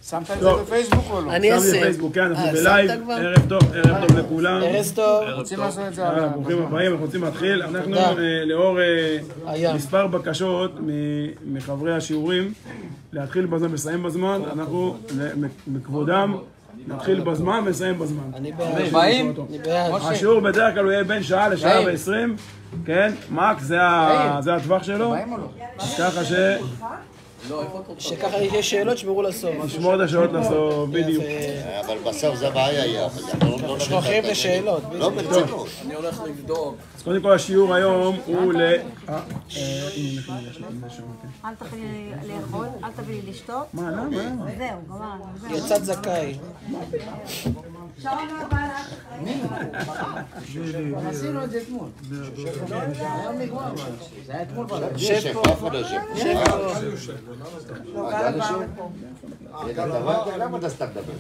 שמת את זה בפייסבוק או לא? אני אעשה. שמתי בפייסבוק, כן, אנחנו בלייב, ערב טוב לכולם. ערב טוב. רוצים לעשות את זה? ברוכים הבאים, אנחנו רוצים להתחיל. אנחנו לאור מספר בקשות מחברי השיעורים להתחיל בזמן ולסיים בזמן, אנחנו מכבודם נתחיל בזמן ונסיים בזמן. אני בעד. באים? השיעור בדרך כלל הוא יהיה בין שעה לשעה ו-20, כן? מקס זה הטווח שלו, אז ככה שככה יש שאלות שמרו לסוף. נשמור את השעות לסוף, בדיוק. אבל בסוף זה בעיה יהיה. שוכחים לשאלות. לא ברצינות. אני הולך לבדוק. אז קודם כל השיעור היום הוא ל... אל תביא לי לאכול, אל תביא לי לשתות. מה, למה? וזהו, גמרנו. יצאת זכאי. עשינו את זה אתמול. זה היה אתמול בלילה. שב פה. שב פה. למה אתה סתם מדבר?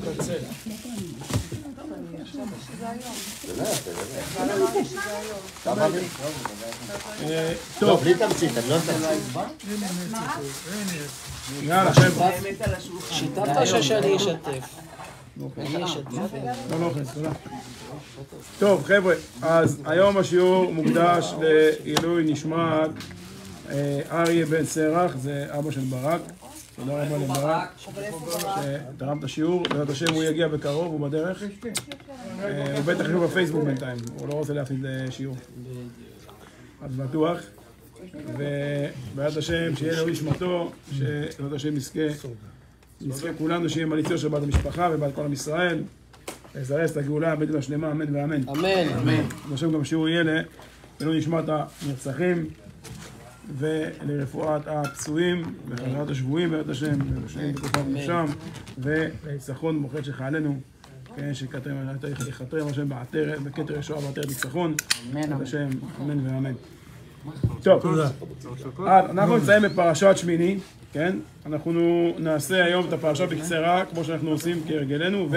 טוב, בלי תמצית, אני לא תמצית. יאללה, חבר'ה. שיתפת או שאני אשתף? אני אשתף. לא אוכל, תודה. טוב, חבר'ה, אז היום השיעור מוקדש לעילוי נשמת אריה בן סרח, זה אבא של ברק. תודה רבה לברק שתרם את השיעור, בעזרת השם הוא יגיע בקרוב, הוא בדרך. הוא בטח יושב בפייסבוק בינתיים, הוא לא רוצה להפסיד שיעור. אז בטוח. ובעזרת השם שיהיה לו נשמתו, שבעזרת השם נזכה כולנו שיהיה מליציות של בת המשפחה ובת כל עם ישראל. לזרז את הגאולה, בית השלמה, אמן ואמן. אמן. ובשם גם שיעור יהיה לעילוי נשמת הנרצחים. ולרפואת הפצועים וחזרת השבויים בעזרת השם, ושניים בכוחם שם, וניצחון מוחץ שחיילינו, שיכתרם השם בכתר ישועה בעטרת ניצחון, בעזרת השם, אמן ואמן. טוב, אנחנו נמצאים בפרשת שמיני, כן? אנחנו נעשה היום את הפרשה בקצרה, כמו שאנחנו עושים כהרגלנו,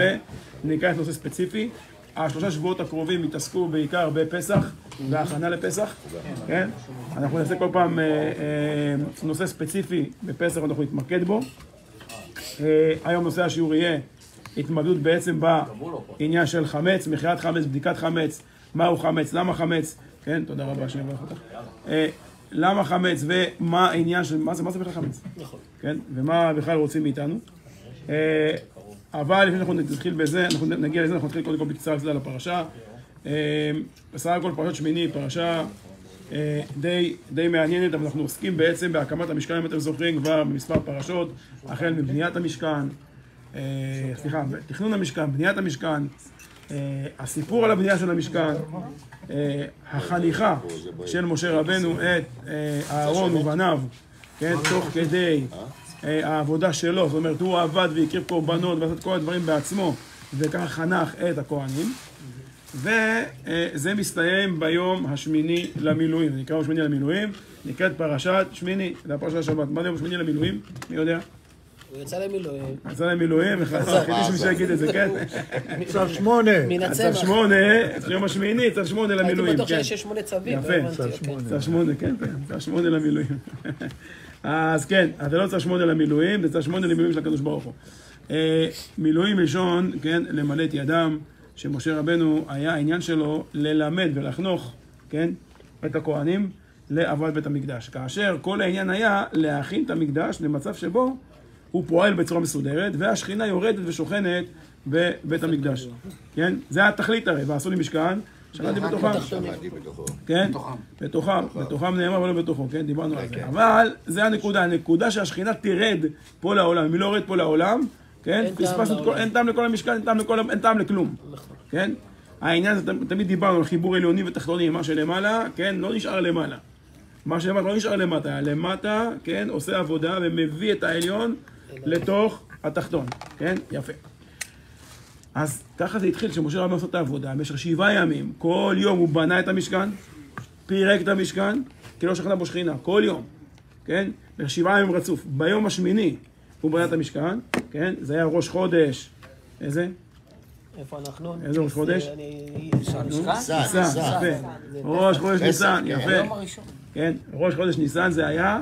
וניכנס נושא ספציפי. השלושה שבועות הקרובים יתעסקו בעיקר בפסח והכנה לפסח, כן? אנחנו נעשה כל פעם נושא ספציפי בפסח, אנחנו נתמקד בו. היום נושא השיעור יהיה התמקדות בעצם בעניין של חמץ, מכירת חמץ, בדיקת חמץ, מהו חמץ, למה חמץ, כן? תודה רבה, שאני מברך אותך. למה חמץ ומה העניין של, מה זה בכלל חמץ? נכון. כן? ומה בכלל רוצים מאיתנו. אבל לפני שאנחנו נתחיל בזה, אנחנו נגיע לזה, אנחנו נתחיל קודם כל בקצרה על הפרשה. בסך הכל פרשת שמיני, פרשה די מעניינת, אבל אנחנו עוסקים בעצם בהקמת המשכן, אם אתם זוכרים, כבר במספר פרשות, החל מבניית המשכן, תכנון המשכן, בניית המשכן, הסיפור על הבנייה של המשכן, החניכה של משה רבנו את אהרון ובניו, כן, תוך כדי העבודה שלו, זאת אומרת, הוא עבד והקריב קורבנות ועשה את כל הדברים בעצמו, וכך חנך את הכהנים, וזה מסתיים ביום השמיני למילואים. נקרא יום שמיני למילואים, נקראת פרשת שמיני, זה הפרשת השבת. מה זה יום שמיני למילואים? מי יודע? הוא יצא למילואים. יצא למילואים, חידי שמישהו יגיד את זה, כן? צו 8. צו 8, יום השמיני, צו 8 למילואים. הייתי בטוח שיש 8 צווים. יפה, צו 8, כן, צו 8 למילואים. אז כן, זה לא צו 8 למילואים, זה צו 8 למילואים של הקדוש ברוך הוא. מילואים ראשון, כן, למלא את ידם, שמשה רבנו היה העניין שלו ללמד ולחנוך, כן, את הכהנים לעבודת בית המקדש. כאשר כל העניין היה להכין את המקדש למצב שבו הוא פועל בצורה מסודרת, והשכינה יורדת ושוכנת בבית המקדש. כן, זה התכלית הרי, ועשו לי משכן, שמעתי בתוכם. כן, בתוכם נאמר ולא בתוכו, כן, דיברנו על זה. אבל זה הנקודה שהשכינה תרד פה לעולם, אם היא לא יורד פה לעולם, כן, אין טעם לכל המשכן, אין טעם לכלום. כן, העניין הזה, תמיד דיברנו על חיבור עליוני ותחתוני, מה שלמעלה, כן, לא נשאר למעלה. מה שלמטה לא נשאר למטה, למטה, כן, עושה עבודה ומביא את העליון לתוך התחתון, כן, יפה. אז ככה זה התחיל שמשה רבנו עושה את העבודה, במשך 7 ימים, כל יום הוא בנה את המשכן, פירק את המשכן, כי לא שכנה בו שכינה, כל יום, כן, במשך 7 ימים רצוף. ביום השמיני הוא בנה את המשכן, כן, זה היה ראש חודש, איזה? איפה אנחנו? איזה ראש חודש? ניסן, יפה. ראש חודש ניסן, יפה. כן, ראש חודש ניסן זה היה,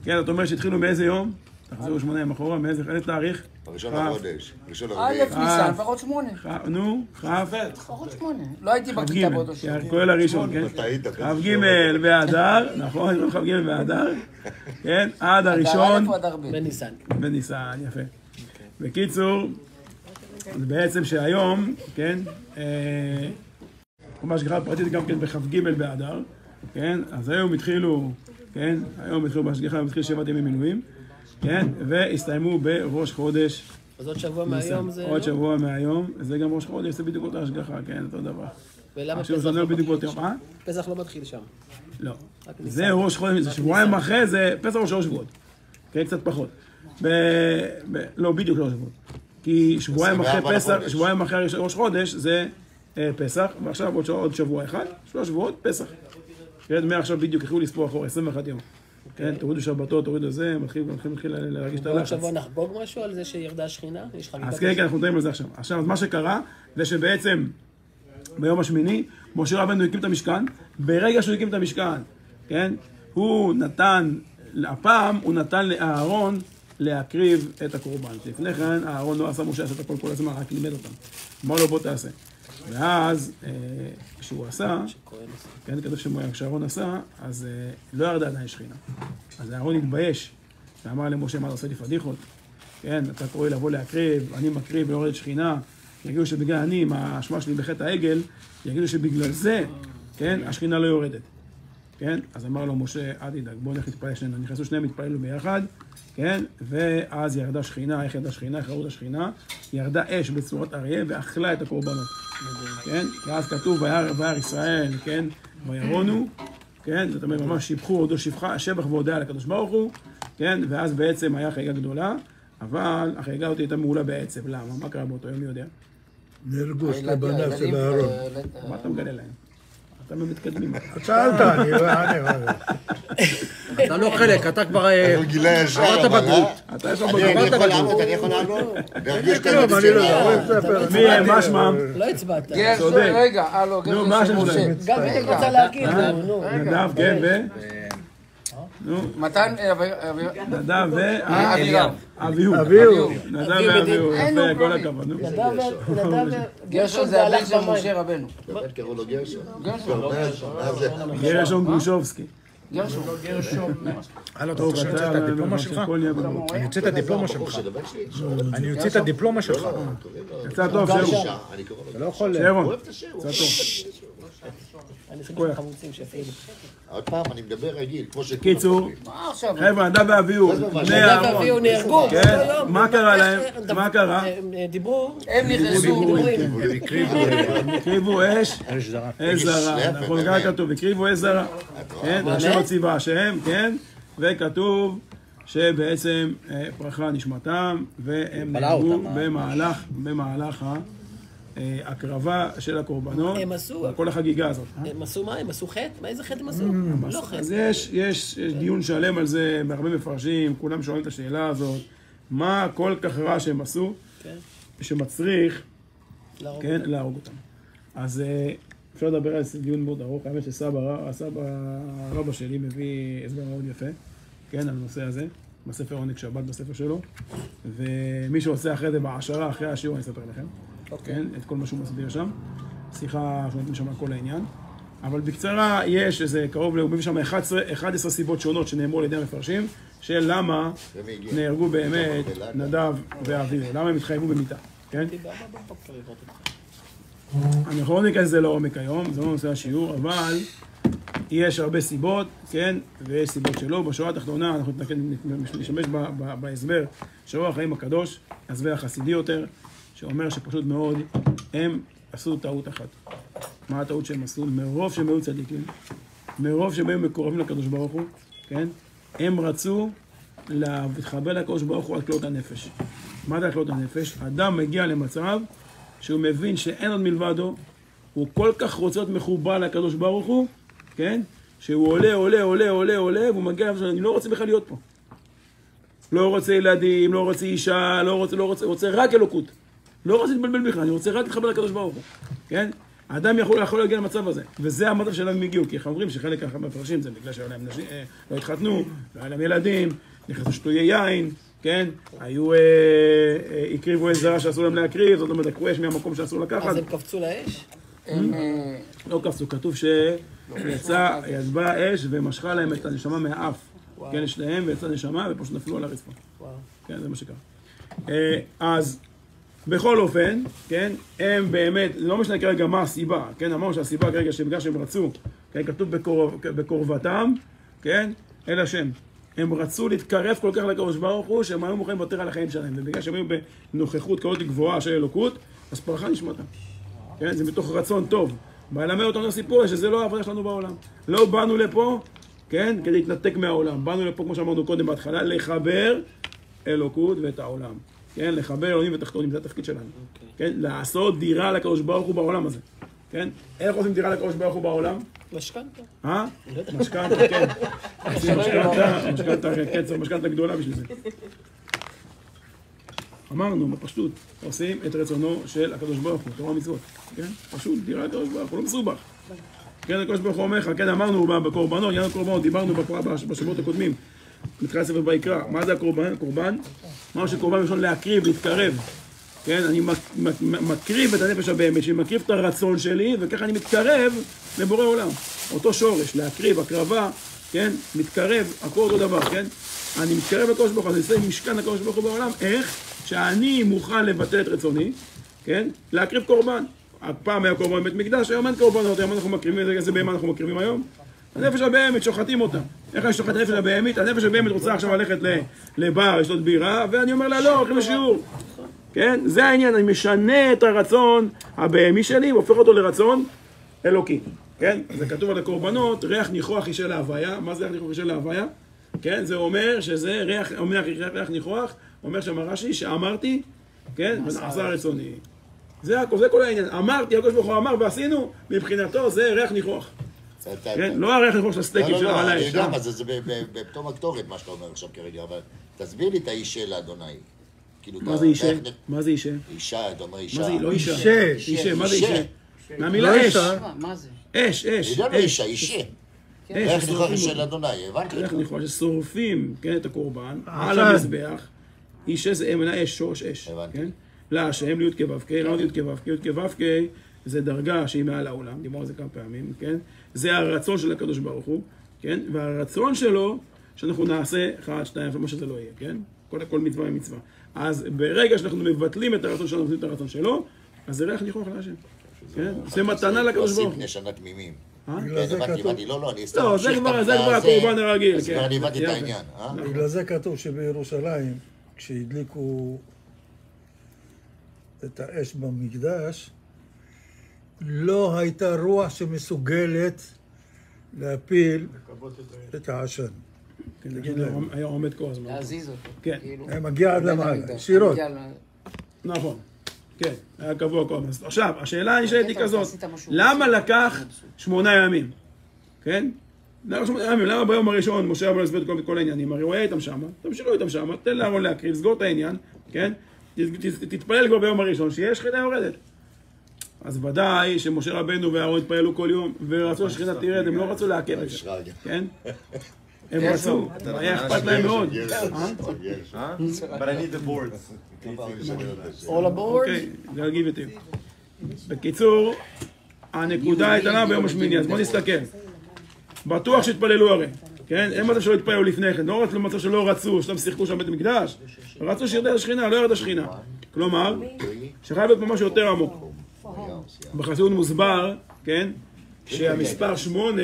כן, זאת אומרת שהתחילו מאיזה יום? תחזרו 8 ימים אחורה, מאיזה תאריך? הראשון לחודש, ראשון א' לרביעי. ניסן, לפחות 8. נו, כ"ח. לפחות 8. לא הייתי בכיתה באותו שיר. כולל הראשון, כן? טעית, כ"ג באדר, נכון, כ"ג באדר, כן? עד הראשון בניסן. בניסן, יפה. בקיצור, זה בעצם שהיום, כן, מה שכחה פרטית גם כן בכ"ג באדר, כן, אז היום התחילו, כן, היום התחילו בהשגחה, היום התחילו 7 ימי מילואים, כן, והסתיימו בראש חודש. אז עוד שבוע מהיום זה... עוד שבוע מהיום, זה גם ראש חודש, זה בדיוק אותה השגחה, כן, אותו דבר. ולמה פסח פסח לא לא בדיוק מתחיל באותו שם? יום, פסח לא מתחיל שם. לא. זה ראש חודש, זה שבועיים אחרי, זה פסח או 3 שבועות. כן, קצת פחות. לא, בדיוק 3 שבועות. כי שבועיים אחרי פסח, שבועיים אחרי ראש חודש זה פסח, ועכשיו עוד שבוע אחד, 3 שבועות, פסח. כן, מעכשיו בדיוק יחילו לספור אחורה, 21 יום. כן, תורידו שבתות, תורידו זה, מתחיל להרגיש את עוד הלחץ. שבוע נחגוג משהו על זה שירדה השכינה? יש חגיגה? אז כן, אנחנו מדברים על זה עכשיו. עכשיו, מה שקרה, זה שבעצם ביום השמיני, משה רבנו הקים את המשכן, ברגע שהוא הקים את המשכן, כן, הוא נתן, הפעם הוא נתן לאהרון להקריב את הקורבן. לפני כן, אהרון לא עשה, משה עשה את הכל כל הזמן, רק לימד אותם. אמר לו, בוא תעשה. ואז, כשהוא עשה, כן, כתוב כשאהרון עשה, אז לא ירדה עדיין שכינה. אז אהרון התבייש, ואמר למשה, מה אתה עושה לי פדיחות? כן, אתה קורא לבוא להקריב, אני מקריב ויורדת שכינה, יגידו שבגלל אני, עם האשמה שלי בחטא העגל, יגידו שבגלל זה, כן, השכינה לא יורדת. כן, אז אמר לו משה, אל תדאג, בוא נלך להתפלל שנינו. נכנסו שניהם, התפללו ביחד, כן, ואז ירדה שכינה, איך ירדה שכינה, איך ראו את השכינה? ירדה אש בצורת אריה ואכלה את הקורבנות. כן, ואז כתוב, וירא ישראל, כן, וירונו, כן, זאת אומרת, ממש שיבחו, הודו שבח והודיה לקדוש ברוך הוא, כן, ואז בעצם היה חגיגה גדולה, אבל החגיגה אותי הייתה מעולה בעצב. למה? מה קרה באותו יום, מי יודע? נהרגו שתי בניו של אהרון. מה אתה מגלה להם? אתה מתקדמים. שאלת, אני אתה לא חלק, אתה כבר... הוא גילה ישר, עברת בגרות. אתה יש לו אני בגרות. יכול לענות, אני יכול לענות. להרגיש את כלום, אני לא יודע. מי הם? מה שמם? לא הצבעת. גרשון, צודק. רגע, נו, גרשון מה השם משה. שלהם? גם בדיוק רוצה להגיד, נו. נדב, כן, נו, מתן, נדב אבירם. אביהו. אביהו. נדב ואביהו, יפה, כל הכבוד, נו. גרשון זה הבן של משה רבנו. באמת קראו לו גרשון. גרשון. גרשון גרושובסקי. גרשון. טוב, אתה הדיפלומה שלך? הכל נהיה בגרות. אני אוציא את הדיפלומה שלך. של הבן שלי? אני אוציא את הדיפלומה שלך. יצא טוב, שרון. אני קורא לו. אתה לא יכול... שרון, אוהב את השם. יצא טוב. אני סוגר את החמוצים שיפעילו. עוד פעם, אני מדבר רגיל, כמו ש... קיצור, מה עכשיו? חבר'ה, נדב ואביהו, בני נדב אהרון. ואביהו נהרגו. כן, מה קרה להם? מה קרה? הם דיברו. הם נכנסו. הקריבו אש זרה, נכון, גם כתוב, הקריבו אש זרה, כן, השם הציבה השם, כן, וכתוב שבעצם פרחה נשמתם, והם נהרגו במהלך ההקרבה של הקורבנות, הם עשו. כל החגיגה הזאת. הם עשו מה? הם עשו חטא? מה איזה חטא הם עשו? לא חטא. אז יש דיון שלם על זה, מהרבה מפרשים, כולם שואלים את השאלה הזאת, מה כל כך רע שהם עשו, שמצריך להרוג אותם. אז אפשר לדבר על דיון מאוד ארוך, האמת שסבא רבא שלי מביא הסבר מאוד יפה, כן, על הנושא הזה, בספר עונג שבת, בספר שלו, ומי שעושה אחרי זה בעשרה, אחרי השיעור, אני אספר לכם, כן, את כל מה שהוא מסביר שם, שיחה שנותנים שם על כל העניין, אבל בקצרה יש איזה קרוב, הוא מביא שם 11 סיבות שונות שנאמרו על ידי המפרשים, של למה נהרגו באמת נדב ואביהו, למה הם התחייבו במיתה, כן? אנחנו לא ניכנס לזה לעומק היום, זה לא נושא השיעור, אבל יש הרבה סיבות, כן, ויש סיבות שלא. בשורה התחתונה אנחנו נשתמש בהסבר של אור החיים הקדוש, הסבר החסידי יותר, שאומר שפשוט מאוד הם עשו טעות אחת. מה הטעות שהם עשו? מרוב שהם היו צדיקים, מרוב שהם היו מקורבים לקדוש ברוך הוא, כן, הם רצו להתחבר לקדוש ברוך הוא על כלות הנפש. מה זה כלות הנפש? אדם מגיע למצב שהוא מבין שאין עוד מלבדו, הוא כל כך רוצה להיות מחובר לקדוש ברוך הוא, כן? שהוא עולה, והוא מגיע למצב שאני לא רוצה בכלל להיות פה. לא רוצה ילדים, לא רוצה אישה, לא רוצה רק אלוקות. לא רוצה להתבלבל בכלל, אני רוצה רק להתחבר לקדוש ברוך הוא, כן? האדם יכול להגיע למצב הזה, וזה המצב שלהם הם הגיעו, כי אנחנו אומרים שחלק מהמפרשים זה בגלל שהיו להם נשים, לא התחתנו, לא היה להם ילדים, נכנסו שטויי יין, כן? היו, הקריבו אש זרה שאסור להם להקריב, זאת אומרת, לקחו אש מהמקום שאסור לקחת. אז הם קפצו לאש? לא קפצו, כתוב שיצא, יצבע אש ומשכה להם את הנשמה מהאף. כן, לשניהם, ויצא נשמה ופשוט נפלו על הרצפה. כן, זה מה שקרה. אז בכל אופן, כן, הם באמת, לא משנה כרגע מה הסיבה, כן, אמרנו שהסיבה כרגע שבגלל שהם רצו, כן, כתוב בקרבתם, כן, אל השם. הם רצו להתקרב כל כך לקדוש ברוך הוא, שהם היו מוכנים לוותר על החיים שלהם, ובגלל שהם היו בנוכחות כזאת גבוהה של אלוקות, אז פרחה נשמתם. כן, זה מתוך רצון טוב. מלמד אותנו הסיפור שזה לא העבודה שלנו בעולם. לא באנו לפה, כן, כדי להתנתק מהעולם. באנו לפה, כמו שאמרנו קודם בהתחלה, לחבר אלוקות ואת העולם. כן, לחבר עליונים ותחתונים, זה התפקיד שלנו. כן, לעשות דירה לקדוש ברוך הוא בעולם הזה. כן, איך עושים דירה לקדוש ברוך הוא בעולם? משכנתה. משכנתה, כן. משכנתה, כן, צריך משכנתה גדולה בשביל זה. אמרנו, בפשטות, עושים את רצונו של הקדוש ברוך הוא, תורה ומצוות. כן, פשוט דירה לקדוש ברוך הוא, לא מסובך. כן, הקדוש ברוך הוא אומר לך, כן, אמרנו בקורבנות, עניין הקורבנות, דיברנו בשבועות הקודמים, מתחילת ספר ויקרא. מה זה הקורבן? קורבן? אמרנו שקורבן ראשון להקריב, להתקרב. כן, אני מקריב את הנפש הבאמת, שאני מקריב את הרצון שלי, וככה אני מתקרב לבורא עולם. אותו שורש, להקריב, הקרבה, כן, מתקרב, הכל אותו דבר, כן? אני מתקרב לקדוש ברוך הוא, אני עושה משכן לקדוש ברוך הוא בעולם, איך שאני מוכן לבטל את רצוני, כן, להקריב קורבן. הפעם היה קורבן בית מקדש, היום אין קורבנות, היום אנחנו מקריבים, איזה בהמה אנחנו מקריבים היום? הנפש הבאמת, שוחטים אותה. איך אני שוחט את הנפש הבאמת? הנפש הבאמת רוצה עכשיו ללכת לבר, לשתות בירה, ואני אומר לה, לא, הולכים לשיעור. כן? זה העניין, אני משנה את הרצון הבהמי שלי, והופך אותו לרצון אלוקי. כן? זה כתוב על הקורבנות, ריח ניחוח אישה להוויה. מה זה ריח ניחוח אישה להוויה? כן? זה אומר שזה ריח ניחוח, אומר שם רש"י שאמרתי, כן? ונעשה רצוני. זה כל העניין. אמרתי, הקדוש ברוך הוא אמר ועשינו, מבחינתו זה ריח ניחוח. כן? לא הריח ניחוח של הסטייקים של העלה האש. אני יודע מה זה, זה בפתאום הקטורת מה שאתה אומר עכשיו כרגע, אבל תסביר לי את האישה לאדוני. מה זה אישה? מה זה אישה? אישה, אתה אומר אישה. מה זה? לא אישה. אישה, מה זה אישה? מהמילה אש. מה זה? אש, אש. אני יודע אישה, אישה. איך ניחוח אישה לאדוני, הבנתי. איך ניחוח, ששורפים, כן, את הקורבן, על המזבח. אישה זה אמנה אש, שורש אש. כן? להשם ליוד כו"ק, לא ליוד כו"ק, יוד כו"ק זה דרגה שהיא מעל העולם, דיברנו על זה כמה פעמים, כן? זה הרצון של הקדוש ברוך הוא, כן? והרצון שלו, שאנחנו נעשה 1, 2, מה שזה לא יהיה, כן? כל מצווה היא מצווה. אז ברגע שאנחנו מבטלים את הרצון שלנו, מבטלים את הרצון שלו, אז זה ריח ניחוח להשם. כן? זה מתנה לקדוש ברוך הוא. עושים נשנה תמימים. כן, הבנתי, לא, אני סתם לא, זה כבר הקורבן הרגיל. אז כבר אני הבנתי את העניין. בגלל זה כתוב שבירושלים, כשהדליקו את האש במקדש, לא הייתה רוח שמסוגלת להפיל את העשן. היה עומד כל הזמן. להזיז אותו. כן. היה מגיע עד למעלה, ישירות. נכון. כן, היה קבוע כל הזמן. עכשיו, השאלה הנשאלת היא כזאת, למה לקח 8 ימים? כן? למה ביום הראשון משה רבנו הסביר את כל העניינים? הרי הוא היה איתם שמה, תמשיכו איתם שמה, תן לאהרון להקריב, סגור את העניין, כן? תתפלל כבר ביום הראשון, שיש שכינה יורדת. אז ודאי שמשה רבנו ואהרון התפללו כל יום, ורצו שהשכינה תרד, הם לא רצו לעכב את זה, כן? הם רצו, היה אכפת להם מאוד. But I need the boards. All aboard? אוקיי, זה להגיב איתי. בקיצור, הנקודה הייתה ביום השמיני, אז בואו נסתכל. בטוח שהתפללו הרי, כן? אין מצב שלא התפללו לפני כן, לא מצב שלא רצו, שאתם שיחקו שם בית המקדש, רצו שירדה השכינה, לא ירדה השכינה. כלומר, שחייב להיות ממש יותר עמוק. בחסידות מוסבר, כן? שהמספר 8,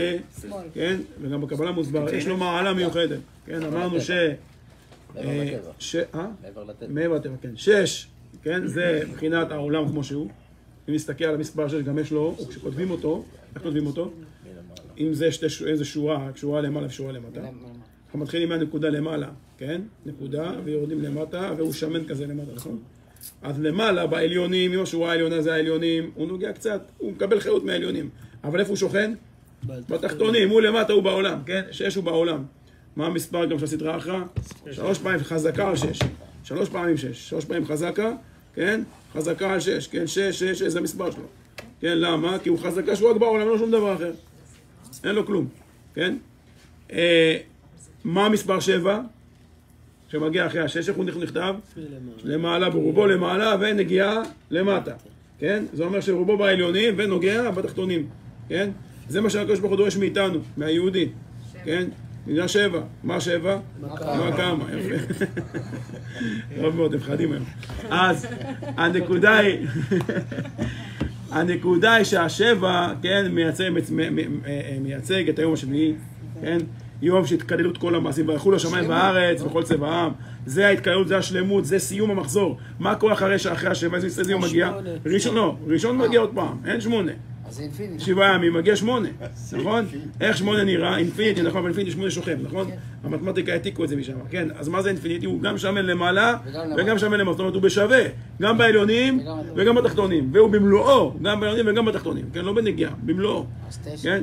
כן? וגם בקבלה מוסבר, יש לו מעלה מיוחדת, כן? אמרנו מעבר לטבע, כן. 6, כן? זה מבחינת העולם כמו שהוא. אם נסתכל על המספר 6, גם יש לו, או כשכותבים אותו, איך כותבים אותו? אם זה איזה שורה, שורה למעלה ושורה למטה. אנחנו מתחילים מהנקודה למעלה, כן? נקודה, ויורדים למטה, והוא שמן כזה למטה, נכון? אז למעלה, בעליונים, אם השורה העליונה זה העליונים, הוא נוגע קצת, הוא מקבל חיות מהעליונים. אבל איפה הוא שוכן? בתחתונים, הוא למטה, הוא בעולם, כן? 6 הוא בעולם. מה המספר גם של הסדרה אחרא? 3 פעמים חזקה על 6. 3 פעמים 6. 3 פעמים חזקה, כן? חזקה על 6, כן? 6, זה המספר שלו. כן, למה? כי הוא חזקה שהוא רק בעולם, לא שום דבר אחר. אין לו כלום, כן? מה המספר 7? שמגיע אחרי השש, איך הוא נכתב? למעלה ברובו למעלה ונגיעה למטה, כן? זה אומר שרובו בעליונים ונוגע בתחתונים, כן? זה מה שהקדוש ברוך הוא דורש מאיתנו, מהיהודי, כן? מילה 7, מה 7? מה כמה, יפה. טוב מאוד, הם חדים היום. אז הנקודה היא שהשבע, כן, מייצג את היום השביעי, כן? יום שהתקללות כל המעשים, ויחולו השמיים בארץ, בכל צבע העם. זה ההתקללות, זה השלמות, זה סיום המחזור. מה קורה אחרי השבע? איזה יום מגיע? ראשון מגיע עוד פעם, אין 8. אז זה אינפיניטי. 7 ימים, מגיע 8, נכון? איך 8 נראה? אינפיניטי, נכון? אבל אינפיניטי 8 שוכב, נכון? המתמטיקה העתיקו את זה משם, כן? אז מה זה אינפיניטי? הוא גם שמן למעלה וגם שמן למטה. זאת אומרת, הוא בשווה, גם בעליונים וגם בתחתונים. והוא במלואו, גם בעליונים וגם בתחתונים, כן? לא בנגיעה, במלואו, כן?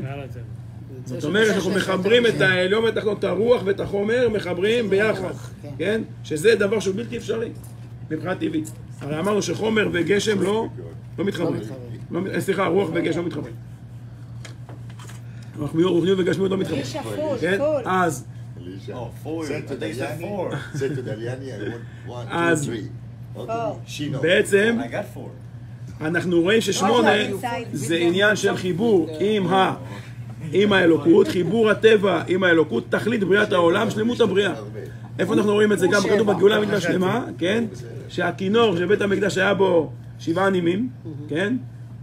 זאת אומרת, אנחנו מחברים את העליון והתחתון, את הרוח ואת החומר, מחברים ביחד, כן? שזה דבר שהוא בלתי אפשרי, מבחינה טבעית. הרי אמרנו שחומר וגשם לא מתחברים. סליחה, רוח וגשם לא מתחברים. רוחניות וגשמיות לא מתחברים. כן? אז... אז בעצם אנחנו רואים ששמונה זה עניין של חיבור עם האלוקות, חיבור הטבע עם האלוקות, תכלית בריאת העולם, שלמות הבריאה. איפה אנחנו רואים את זה? גם כתוב בגאולה המקדש שלמה, כן? שהכינור שבית המקדש היה בו 7 נימים, כן?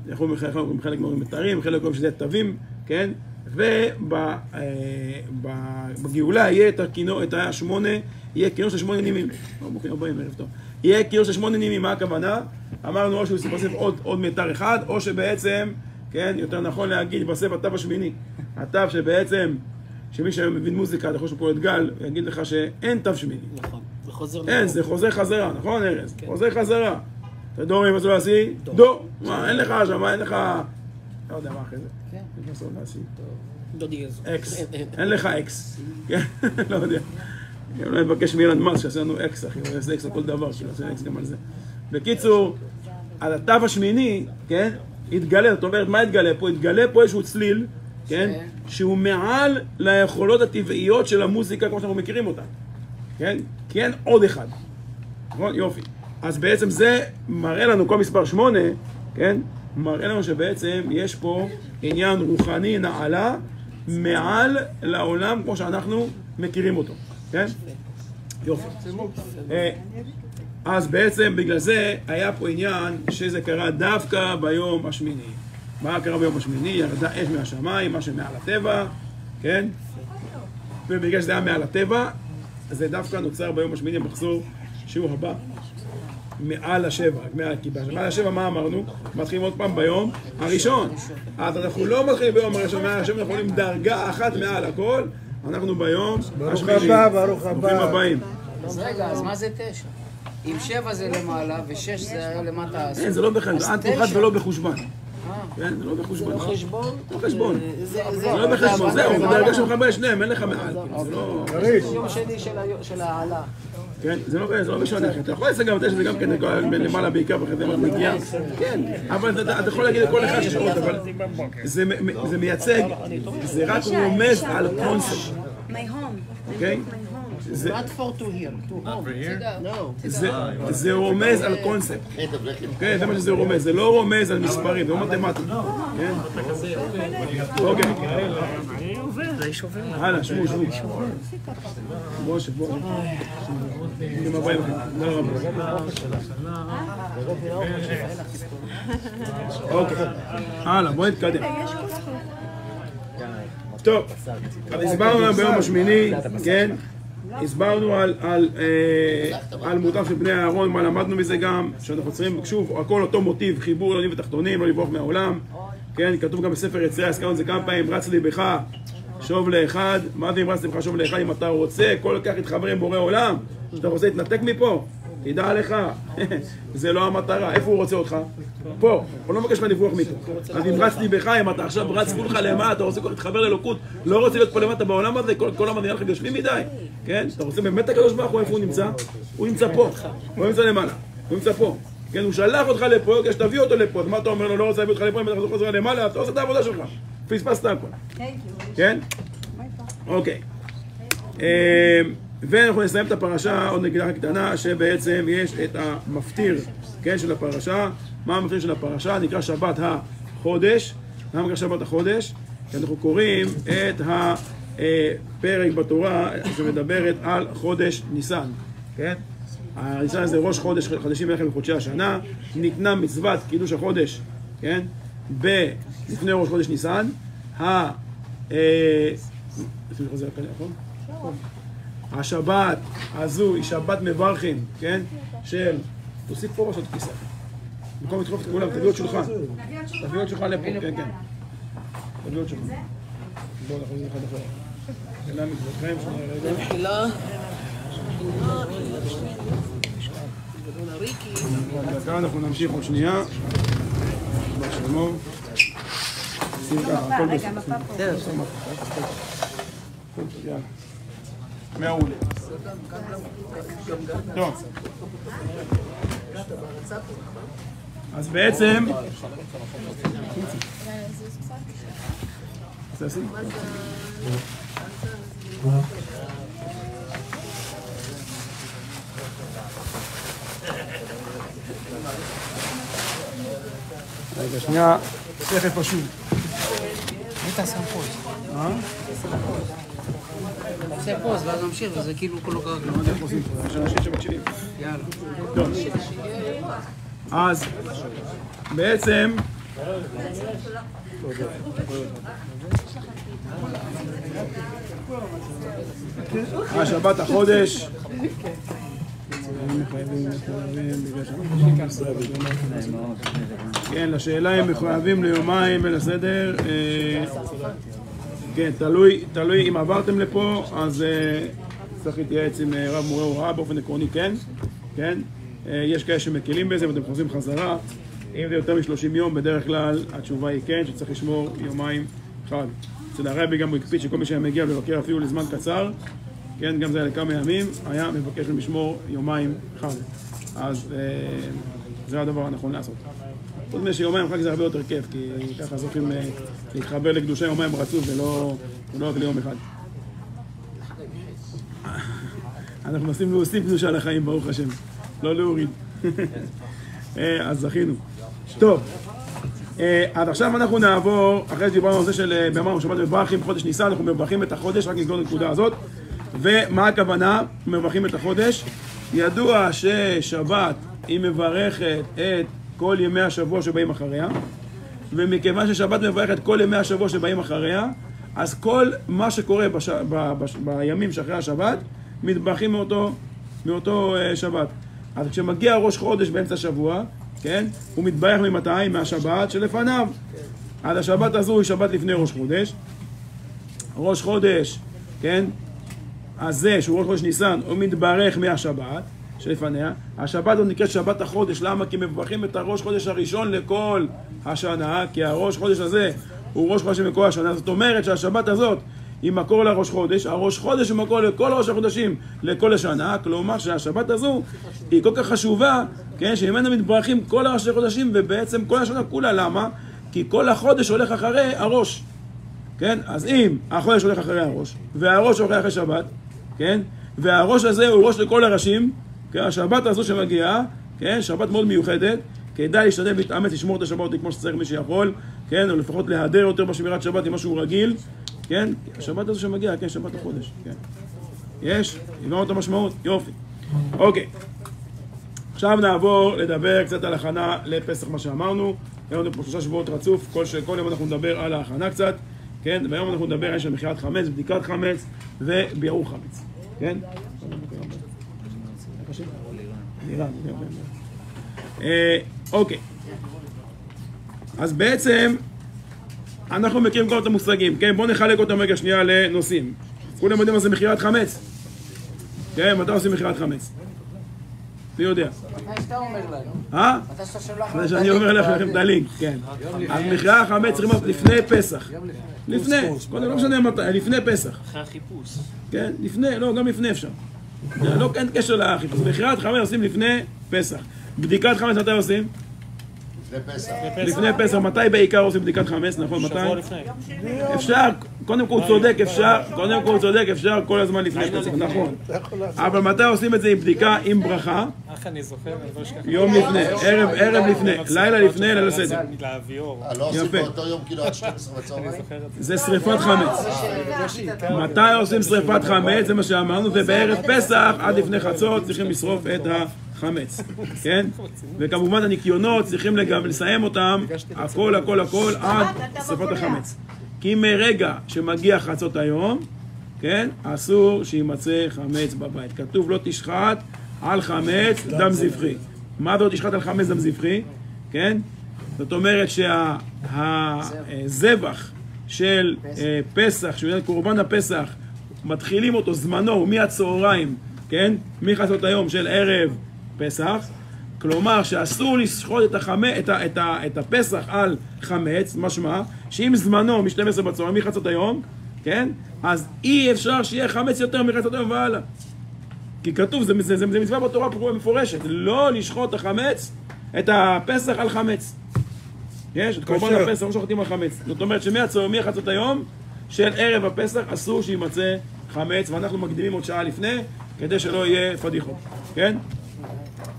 אנחנו חלק מהורים מתארים, חלק מהורים שזה תווים, כן? ובגאולה יהיה את הכינור, את ה8, יהיה כינור של 8 נימים. ברוכים הבאים, ערב טוב. יהיה כינור של 8 נימים, מה הכוונה? אמרנו או שהוא יתווסף עוד מיתר אחד, או שבעצם, כן, יותר נכון להגיד, יתווסף התו השמיני. התו שבעצם, שמי שהיום מבין מוזיקה, אתה יכול שפה את גל, יגיד לך שאין תו שמיני. נכון, זה חוזר. אין, זה חוזר חזרה, נכון ארז? חוזר חזרה. אתה דו מי מסלול לעשי? דו. מה, אין לך שם, אין לך... לא יודע מה אחרי זה. כן. מסלול לעשי. דו דיאז. אקס. אין לך אקס. כן, לא יודע. אולי נבקש מאילן מס שעשה לנו אקס, אחי. הוא יעשה אקס על כל דבר, כאילו, עושה אקס גם על זה. בקיצור, על התו השמיני, כן, התגלה, זאת אומרת, מה התגלה פה? התגלה פה איזשהו צליל, כן, שהוא מעל ליכולות הטבעיות של המוזיקה כמו שאנחנו מכירים אותה. כן? כי אין עוד אחד. נכון? יופי. אז בעצם זה מראה לנו, כל מספר 8, כן? מראה לנו שבעצם יש פה עניין רוחני נעלה מעל לעולם כמו שאנחנו מכירים אותו. כן? יופי. אז בעצם בגלל זה היה פה עניין שזה קרה דווקא ביום השמיני. מה קרה ביום השמיני? ירדה אש מהשמיים, מה שמעל הטבע, כן? ובגלל שזה היה מעל הטבע, זה דווקא נוצר ביום השמיני המחזור שהוא הבא. מעל השבע, כי מעל השבע מה אמרנו? מתחילים עוד פעם ביום הראשון. אז אנחנו לא מתחילים ביום הראשון, מעל השבע אנחנו עולים דרגה אחת מעל הכל, אנחנו ביום השמיני. ברוך הבא, ברוך הבא. ברוכים הבאים. אז רגע, אז מה זה 9? אם 7 זה למעלה ו6 זה היה למטה... אין, זה לא בחשבון, זה אנטי-חד ולא בחושבן. כן, זה לא בחושבן. זה לא חשבון? לא חשבון. זה לא בחשבון, זהו, זה דרגה שלך בין שניהם, אין לך מעל. זה לא... יום שני של העלה. כן, זה לא משנה, אתה יכול לעשות גם את זה גם כן למעלה בעיקר ואחרי זה מגיע, כן, אבל אתה יכול להגיד לכל אחד שיש עוד, אבל זה מייצג, זה רק רומז על קונספט, אוקיי? זה רומז על קונספט, אוקיי? זה מה שזה רומז, זה לא רומז על מספרים, זה לא מתמטי, כן? אוקיי. הלאה, שבו. בוא. עם הבאים, תודה רבה. אוקיי, הלאה, בוא נתקדם. טוב, הסברנו ביום השמיני, כן? הסברנו על מותם של בני אהרון, מה למדנו מזה גם, שאנחנו צריכים, שוב, הכל אותו מוטיב, חיבור עליונים ותחתונים, לא לברוח מהעולם, כן? כתוב גם בספר יצירה, הזכרנו את זה כמה פעמים, רץ לי בך, שוב לאחד, מה זה אם רץ לי בך, שוב לאחד, אם אתה רוצה, כל כך להתחבר עם בורא עולם, שאתה רוצה להתנתק מפה, תדע לך, זה לא המטרה, איפה הוא רוצה אותך? פה, הוא לא מבקש לך לברוח מפה. אז אם רץ לי בך, אם אתה עכשיו רץ כולך למטה, אתה רוצה כל להתחבר לאלוקות, לא רוצה להיות פה למטה בעולם הזה, כל העולם נראה לך גשמי מדי, כן? אתה רוצה באמת הקדוש ברוך הוא, איפה הוא נמצא? הוא נמצא פה, הוא נמצא למעלה, הוא נמצא פה. כן, הוא שלח אותך לפה, כדי שתביא אותו לפה, אז מה אתה אומר לו, לא רוצה להביא אותך לפה, אם אתה חוזר למעלה, אתה עושה את העבודה שלך. פספסת הכל. כן? אוקיי. ואנחנו נסיים את הפרשה, עוד נקודה קטנה, שבעצם יש את המפטיר, כן, של הפרשה. מה המפטיר של הפרשה? נקרא שבת החודש. למה נקרא שבת החודש? כי אנחנו קוראים את הפרק בתורה שמדברת על חודש ניסן, כן? הניסן זה ראש חודש, חדשים מלכים בחודשי השנה. ניתנה מצוות קידוש החודש, כן? לפני ראש חודש ניסן. השבת הזו היא שבת מברכים, כן? של... תוסיף פה רשות כיסא. במקום לדחוף את כולם, תביא עוד שולחן. תביא עוד שולחן לפה, כן, כן. תביא עוד שולחן. בואו נחזור אחד אחר. שאלה מצוותכם, שנייה רגע. תחילה. דקה, אנחנו נמשיך עוד שנייה. בשלום. שים ככה, הכל בסדר. יאללה. מעולה. טוב. אז בעצם... רגע, שנייה, תכף פשוט. מי תעשה פוז? תעשה פוז ואז נמשיך וזה כאילו כולו קרה. לא יודע איך עושים פה, יש אנשים שמקשיבים. יאללה. טוב. אז בעצם... השבת החודש. כן, לשאלה הם מחויבים ליומיים בין הסדר. כן, תלוי אם עברתם לפה, אז צריך להתייעץ עם רב מורה הוראה, באופן עקרוני כן, כן. יש כאלה שמקלים בזה ואתם חוזרים חזרה. אם זה יותר מ-30 יום, בדרך כלל התשובה היא כן, שצריך לשמור יומיים חג. אצל הרבי גם הוא הקפיד שכל מי שהיה מגיע לבקר אפילו לזמן קצר, כן, גם זה היה לכמה ימים, היה מבקש לשמור יומיים חג. אז זה הדבר הנכון לעשות. חוץ מזה שיומיים חג זה הרבה יותר כיף, כי ככה זוכים להתחבר לקדושה יומיים רצוף ולא רק ליום אחד. אנחנו מנסים להוסיף קדושה לחיים, ברוך השם, לא להוריד. אז זכינו. טוב, עד עכשיו אנחנו נעבור, אחרי שדיברנו על זה של בימי שבת מברכים, חודש ניסן, אנחנו מברכים את החודש, רק נסגור את הנקודה הזאת. ומה הכוונה? מברכים את החודש. ידוע ששבת היא מברכת את כל ימי השבוע שבאים אחריה, ומכיוון ששבת מברכת כל ימי השבוע שבאים אחריה, אז כל מה שקורה בימים שאחרי השבת, מתברכים מאותו שבת. אז כשמגיע ראש חודש באמצע השבוע, כן, הוא מתברך ממתי? מהשבת שלפניו. אז השבת הזו היא שבת לפני ראש חודש. ראש חודש, כן, אז זה שהוא ראש חודש ניסן, הוא מתברך מהשבת שלפניה. השבת הוא נקראת שבת החודש. למה? כי מברכים את הראש חודש הראשון לכל השנה, כי הראש חודש הזה הוא ראש חודש מכל השנה. זאת אומרת שהשבת הזאת היא מקור לראש חודש, הראש חודש הוא מקור לכל ראש החודשים, לכל השנה, כלומר שהשבת הזו היא כל כך חשובה, כן, שממנה מתברכים כל הראשי חודשים ובעצם כל השנה כולה. למה? כי כל החודש הולך אחרי הראש, כן? אז אם החודש הולך אחרי הראש, והראש הולך אחרי שבת, כן? והראש הזה הוא ראש לכל הראשים, כן? השבת הזו שמגיעה, כן? שבת מאוד מיוחדת, כדאי להשתדל להתאמץ לשמור את השבת כמו שצריך מי שיכול, כן? או לפחות להיעדר יותר בשמירת שבת עם משהו רגיל, כן? השבת הזו שמגיעה, כן? שבת החודש, כן? יש? הבנו את המשמעות? יופי. אוקיי. עכשיו נעבור לדבר קצת על הכנה לפסח, מה שאמרנו. היום פה 3 שבועות רצוף, כל יום אנחנו נדבר על ההכנה קצת, כן? והיום אנחנו נדבר על מכירת חמץ, בדיקת חמץ וביעור חמץ, כן? אוקיי. אז בעצם אנחנו מכירים כל את המושגים, כן? בואו נחלק אותם רגע שנייה לנושאים. כולם יודעים מה זה מכירת חמץ? כן, מתי עושים מכירת חמץ? מי יודע? מתי שאתה אומר לנו? מתי שאתה שולח לנו? שאני אומר לכם את הלינק, כן. אז מכירת חמץ צריכים להיות לפני פסח. לפני, קודם לא משנה מתי, לפני פסח. אחרי החיפוש. כן, לפני, לא, גם לפני אפשר. לא, אין קשר לחיפוש. מכירת חמץ עושים לפני פסח. בדיקת חמץ מתי עושים? לפני פסח. לפני פסח, מתי בעיקר עושים בדיקת חמץ, נכון? מתי? שבוע לפני. אפשר, קודם כל הוא צודק, אפשר כל הזמן לפני פסח, נכון. אבל מתי עושים את זה עם בדיקה, עם ברכה? איך אני זוכר, אני לא אשכח. יום לפני, ערב לפני, לילה לפני, לילה סדר. להביאור. לא עושים יפה. באותו יום כאילו עד 12 בצהריים? זה שריפת חמץ. מתי עושים שריפת חמץ? זה מה שאמרנו, ובערב פסח, עד לפני חצות, צריכים לשרוף את החמץ, כן? וכמובן הניקיונות, צריכים לסיים אותם, הכל עד שריפת החמץ. כי מרגע שמגיע חצות היום, כן? אסור שימצא חמץ בבית. כתוב לא תשחט על חמץ דם זבחי. מה זה לא תשחט על חמץ דם זבחי? כן? זאת אומרת שהזבח של פסח, שהוא קורבן הפסח, מתחילים אותו זמנו מהצהריים, כן? מחצות היום של ערב פסח, כלומר שאסור לשחוט את הפסח על חמץ, משמע שאם זמנו מ-12 בצהריים מחצות היום, כן? אז אי אפשר שיהיה חמץ יותר מחצות היום והלאה. כי כתוב, זה מצווה בתורה מפורשת, לא לשחוט את החמץ, את הפסח על חמץ. יש, את קורבן הפסח לא שוחטים על חמץ. זאת אומרת מחצות היום של ערב הפסח אסור שימצא חמץ, ואנחנו מקדימים עוד שעה לפני, כדי שלא יהיה פדיחות, כן?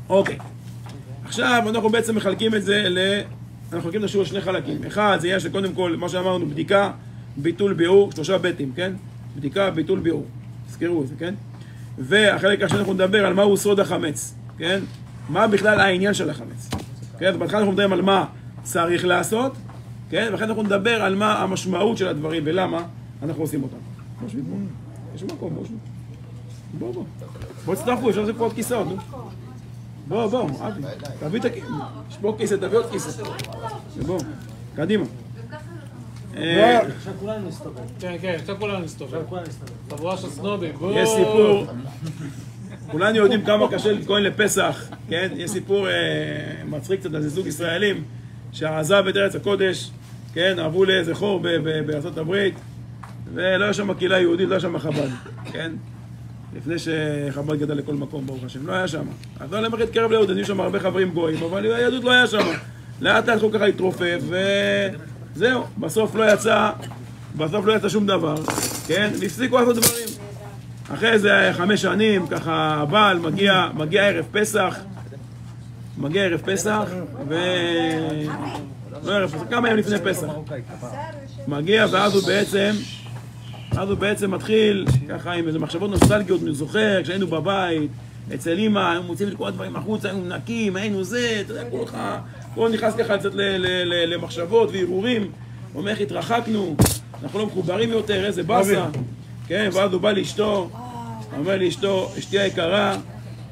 אוקיי. עכשיו אנחנו בעצם מחלקים את זה אנחנו מחלקים את השיעור לשני חלקים. אחד, זה יהיה שקודם כל, מה שאמרנו, בדיקה, ביטול, ביאור, 3 בטים, כן? בדיקה, ביטול, ביאור. תזכרו את זה, כן? והחלק השני אנחנו נדבר על מהו סוד החמץ, כן? מה בכלל העניין של החמץ. כן? אז בהתחלה אנחנו מדברים על מה צריך לעשות, כן? ואחרי אנחנו נדבר על מה המשמעות של הדברים ולמה אנחנו עושים אותם. יש מקום, בוא תצטרפו, אפשר לעשות פה עוד כיסאות, נו. בוא, אבי, תביא את הכיסא, יש פה כיסא, תביא עוד כיסא. בוא, קדימה. עכשיו כולנו נסתובב. כן, עכשיו כולנו נסתובב. חבורה של סנובים, בואו. יש סיפור, כולנו יודעים כמה קשה להתכונן לפסח, כן? יש סיפור מצחיק קצת על זה זוג ישראלים שעזב את ארץ הקודש, כן? עברו לאיזה חור בארצות הברית, ולא היה שם קהילה יהודית, לא היה שם חב"ד, כן? לפני שחב"ד גדל לכל מקום, ברוך השם, לא היה שם. אז לא למחית קרב ליהודים, היו שם הרבה חברים גויים, אבל היהדות לא היה שם. לאט לאט כל כך התרופף, וזהו, בסוף לא יצא שום דבר, כן? והפסיקו לעשות דברים. אחרי זה 5 שנים, ככה הבעל מגיע ערב פסח, לא ערב פסח, כמה ימים לפני פסח. מגיע ואז הוא בעצם מתחיל ככה עם איזה מחשבות נוסטלגיות, אני זוכר, כשהיינו בבית, אצל אמא, היינו מוצאים את כל הדברים החוצה, היינו נקים, היינו זה, אתה יודע, כל נכנס ככה קצת למחשבות והרהורים, אומר איך התרחקנו, אנחנו לא מחוברים יותר, איזה באסה, כן, ואז הוא בא לאשתו, אומר לאשתו, אשתי היקרה,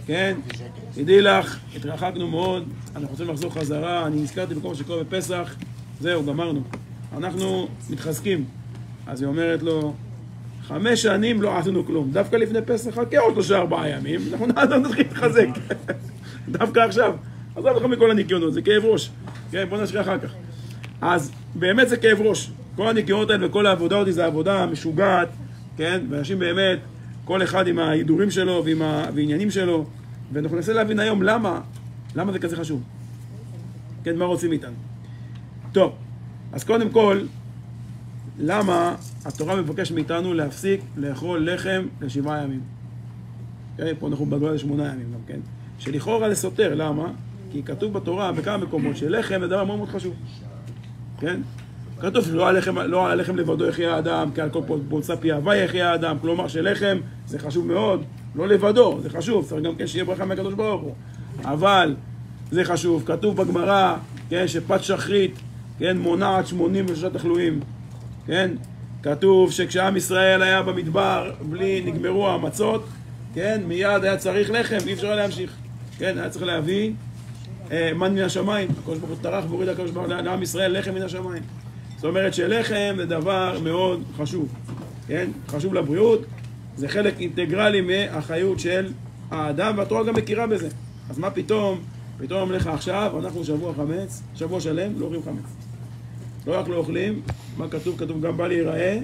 כן, תדעי לך, התרחקנו מאוד, אנחנו רוצים לחזור חזרה, אני נזכרתי בכל מה שקורה בפסח, זהו, גמרנו, אנחנו מתחזקים. אז היא אומרת לו, 5 שנים לא עשינו כלום, דווקא לפני פסח, חכה עוד 3-4 ימים, אנחנו נתחיל להתחזק, דווקא עכשיו, עזוב לך מכל הניקיונות, זה כאב ראש, כן, בוא נשקיע אחר כך. אז באמת זה כאב ראש, כל הניקיונות האלה וכל העבודה אותי זה עבודה משוגעת, כן, ואנשים באמת, כל אחד עם ההידורים שלו ועם העניינים שלו, ואנחנו ננסה להבין היום למה זה כזה חשוב, כן, מה רוצים איתנו. טוב, אז קודם כל, למה התורה מבקש מאיתנו להפסיק לאכול לחם ל7 ימים? כן, פה אנחנו בגלל 8 ימים גם, כן? שלכאורה זה סותר, למה? כי כתוב בתורה בכמה מקומות שלחם זה דבר מאוד מאוד חשוב, כן? כתוב שלא על הלחם לבדו יחיה האדם, כי על כל בוצה פי הווה יחיה האדם, כלומר שלחם זה חשוב מאוד, לא לבדו, זה חשוב, צריך גם כן שיהיה ברכה מהקדוש ברוך הוא, אבל זה חשוב, כתוב בגמרא, כן, שפת שחרית, כן, מונעת 83 תחלואים, כן, כתוב שכשעם ישראל היה במדבר, נגמרו המצות, כן, מיד היה צריך לחם, אי אפשר להמשיך, כן, היה צריך להביא מן מן השמיים, הקדוש ברוך הוא טרח והוריד הקדוש ברוך הוא לעם ישראל לחם מן השמיים. זאת אומרת שלחם זה דבר מאוד חשוב, כן, חשוב לבריאות, זה חלק אינטגרלי מהחיות של האדם, והתורה גם מכירה בזה. אז מה פתאום לך עכשיו, אנחנו שבוע שלם לא אוכלים חמץ. לא רק לא אוכלים, מה כתוב? כתוב גם בא להיראה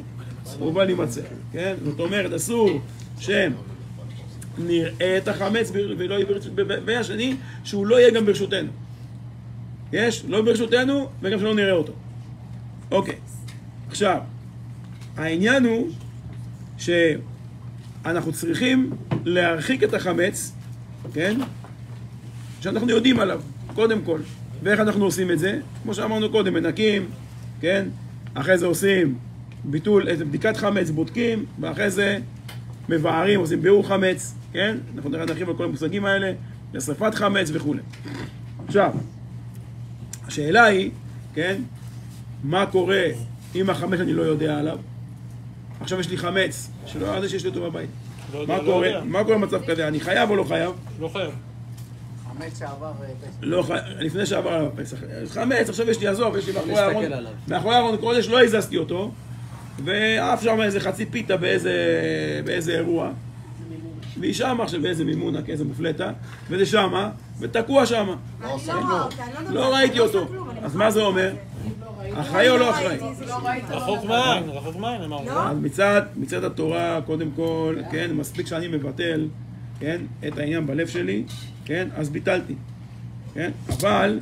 ובא להימצא, כן? זאת אומרת, אסור שנראה את החמץ ולא יהיה ברשותנו, והשני, שהוא לא יהיה גם ברשותנו. יש? לא ברשותנו, וגם שלא נראה אותו. אוקיי. עכשיו, העניין הוא שאנחנו צריכים להרחיק את החמץ, כן? שאנחנו יודעים עליו, קודם כל. ואיך אנחנו עושים את זה? כמו שאמרנו קודם, מנקים, כן? אחרי זה עושים בדיקת חמץ, בודקים, ואחרי זה מבארים, עושים ביאור חמץ, כן? אנחנו נרחיב על כל המושגים האלה, לשרפת חמץ וכו'. עכשיו, השאלה היא, כן? מה קורה אם החמץ אני לא יודע עליו? עכשיו יש לי חמץ, שלא יודע שיש לי אותו בבית. מה קורה במצב כזה? אני חייב או לא חייב? לא חייב. חמץ שעבר פסח. לא חייב, לפני שעבר עליו פסח. חמץ, עכשיו יש לי, עזוב, יש לי מאחורי הארון קודש, לא הזזתי אותו, ואף שם איזה חצי פיתה באיזה אירוע, והיא שמה עכשיו באיזה מימונה, כאיזה מופלטה, וזה שמה, ותקוע שמה. לא ראיתי אותו. אז מה זה אומר? אחראי או לא אחראי? רחוק מעין, רחוק מעין, אמרנו. אז מצד התורה, קודם כל, כן, מספיק שאני מבטל, כן, את העניין בלב שלי, כן, אז ביטלתי, כן, אבל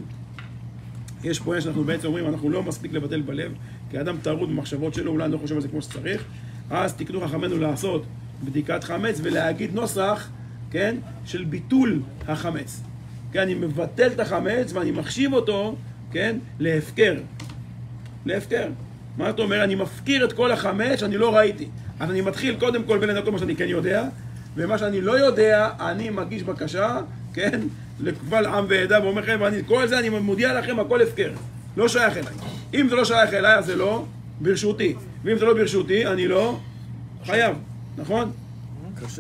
יש פה שאנחנו בעצם אומרים, אנחנו לא מספיק לבטל בלב, כי האדם טרוד במחשבות שלו, אולי לא חושב על זה כמו שצריך, אז תקנו חכמנו לעשות בדיקת חמץ ולהגיד נוסח, כן, של ביטול החמץ. כן, אני מבטל את החמץ ואני מחשיב אותו, כן, להפקר. להפקר. מה אתה אומר? אני מפקיר את כל החמץ שאני לא ראיתי. אז אני מתחיל קודם כל בלנקות מה שאני כן יודע, ומה שאני לא יודע, אני מגיש בקשה, כן, לקבל עם ועדה, ואומר לכם, כל זה אני מודיע לכם, הכל הפקר. לא שייך אליי. אם זה לא שייך אליי, אז זה לא ברשותי. ואם זה לא ברשותי, אני לא חייב. נכון?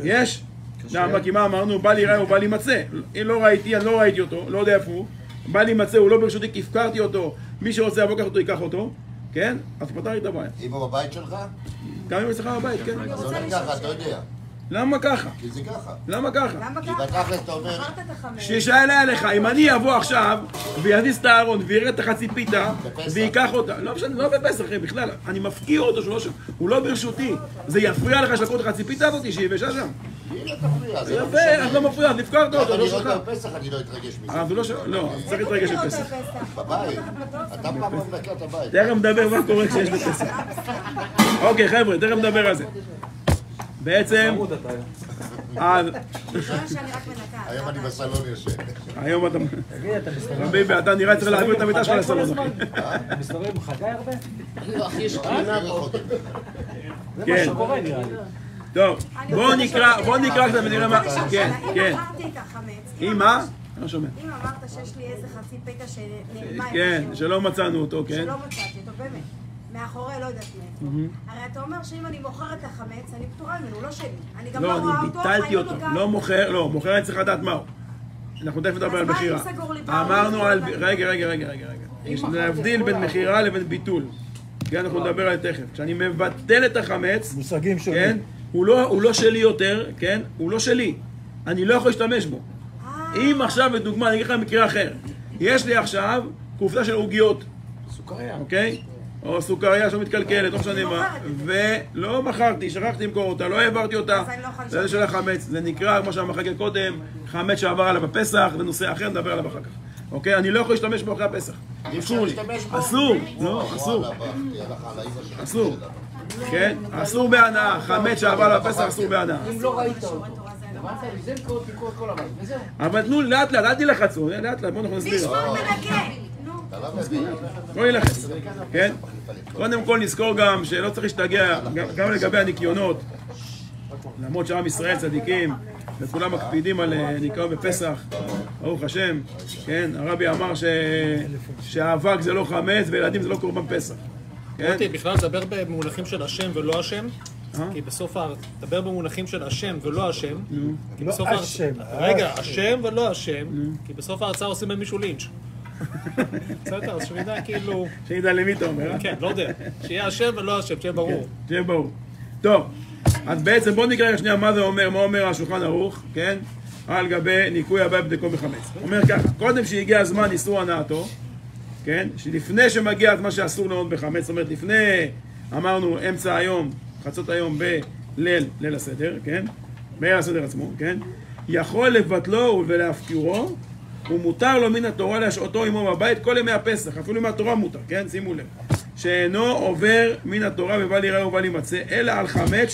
יש? למה? כי מה אמרנו? בא לי ראה או בא לי מצא. אם לא ראיתי, אני לא ראיתי אותו, לא יודע איפה הוא. בא לי מצא, הוא לא ברשותי, כי הפקרתי אותו. מי שרוצה לבוא ככה אותו, ייקח אותו. כן? אז פתר לי את הבעיה. אם הוא בבית שלך? גם אם הוא אצלך בבית, כן. זה הולך ככה, אתה יודע. למה ככה? כי זה ככה. למה ככה? כי בתכלס אתה אומר... שישאלה אליך, אם אני אבוא עכשיו ויזיז את הארון ויראה את החצי פיתה ויקח אותה, לא משנה, לא בפסח, בכלל, אני מפקיר אותו, הוא לא ברשותי, זה יפריע לך שלקחו את החצי פיתה הזאת שיבשה שם? הנה תפריע, זה לא יפה, אז לא מפריע, אז נפקרת אותו, לא שלך. אני רואה בפסח, אני לא אתרגש מזה. לא, צריך להתרגש בפסח. בבית, אתה פעם לא מנקה את הבית. תכף נדבר מה קורה כשיש בפסח. אוקיי, חבר'ה, תכף נדבר על זה. בעצם... היום אני בסלון יושב. היום אתה... רביבי, אתה נראה צריך להעביר את המיטה שלך לסלון, אחי. אתה מסתובב עם חגי הרבה? אחי, יש קרינה פה. זה מה שקורה נראה לי. טוב, בואו נקרא קצת ונראה מה... כן, כן. אם מכרתי את החמץ. אם מה? לא שומע. אם אמרת שיש לי איזה חצי פקע שנעלמה כן, שלא מצאנו אותו, כן. שלא מצאתי אותו, באמת. מאחורי, לא יודעת מאיפה. הרי אתה אומר שאם אני מוכר את החמץ, אני פטורה ממנו, הוא לא שלי. אני גם לא לא, רואה אני אותו, ביטלתי אותו. לא מוכר, לא, מוכר אני צריך לדעת מהו. אנחנו תכף נדבר על מכירה. אמרנו על... רגע. יש להבדיל בין מכירה לבין ביטול. כן, אנחנו נדבר על זה תכף. כשאני מבטל את החמץ, מושגים שונים. כן, הוא לא שלי יותר, כן, הוא לא שלי. אני לא יכול להשתמש בו. אם עכשיו, בדוגמה, אני אגיד לך מקרה אחר. יש לי עכשיו קופסה של עוגיות. סוכריה. אוקיי? או סוכריה שמתקלקלת, לא משנה מה. ולא מכרתי, שכחתי למכור אותה, לא העברתי אותה. זה של החמץ. זה נקרא, כמו שאמרתי קודם, חמץ שעבר עליו בפסח, זה נושא אחר, נדבר עליו אחר כך. אוקיי? אני לא יכול להשתמש בו אחרי הפסח. אסור לי. אסור. לא, אסור. אסור. כן? אסור בהנאה. חמץ שעבר עליו בפסח, אסור בהנאה. אם לא ראית אותו. אמרת לי, זה מקור כל הבית, וזהו. אבל תנו, לאט לאט, אל תלחצו, לאט לאט, בואו אנחנו נסביר. נשמור מנקה. בואו נלחץ, כן? קודם כל נזכור גם שלא צריך להשתגע, גם לגבי הניקיונות, למרות שעם ישראל צדיקים, וכולם מקפידים על ניקיון בפסח, ברוך השם, כן? הרבי אמר שהאבק זה לא חמץ וילדים זה לא קורבן פסח. אותי, בכלל דבר במונחים של השם ולא השם, כי בסוף דבר במונחים של השם ולא השם, כי בסוף רגע, השם ולא השם, כי בסוף ההרצאה עושים במישהו לינץ'. בסדר, אז שנדע כאילו... שנדע למי אתה אומר, אה? כן, לא יודע. שיהיה השם ולא השם, שיהיה ברור. שיהיה ברור. טוב, אז בעצם בואו נקרא שנייה מה זה אומר, מה אומר השולחן ערוך, כן? על גבי ניקוי הבית בדקו בחמץ. אומר ככה, קודם שהגיע הזמן איסור הנאתו, כן? שלפני שמגיע הזמן שאסור לנאות בחמץ, זאת אומרת לפני, אמרנו, אמצע היום, חצות היום בליל הסדר, כן? בליל הסדר עצמו, כן? יכול לבטלו ולהפקירו, ומותר לו מן התורה להשעותו עמו בבית כל ימי הפסח, אפילו מהתורה מותר, כן? שימו לב. שאינו עובר מן התורה ובל יראה ובל ימצא, אלא על חמץ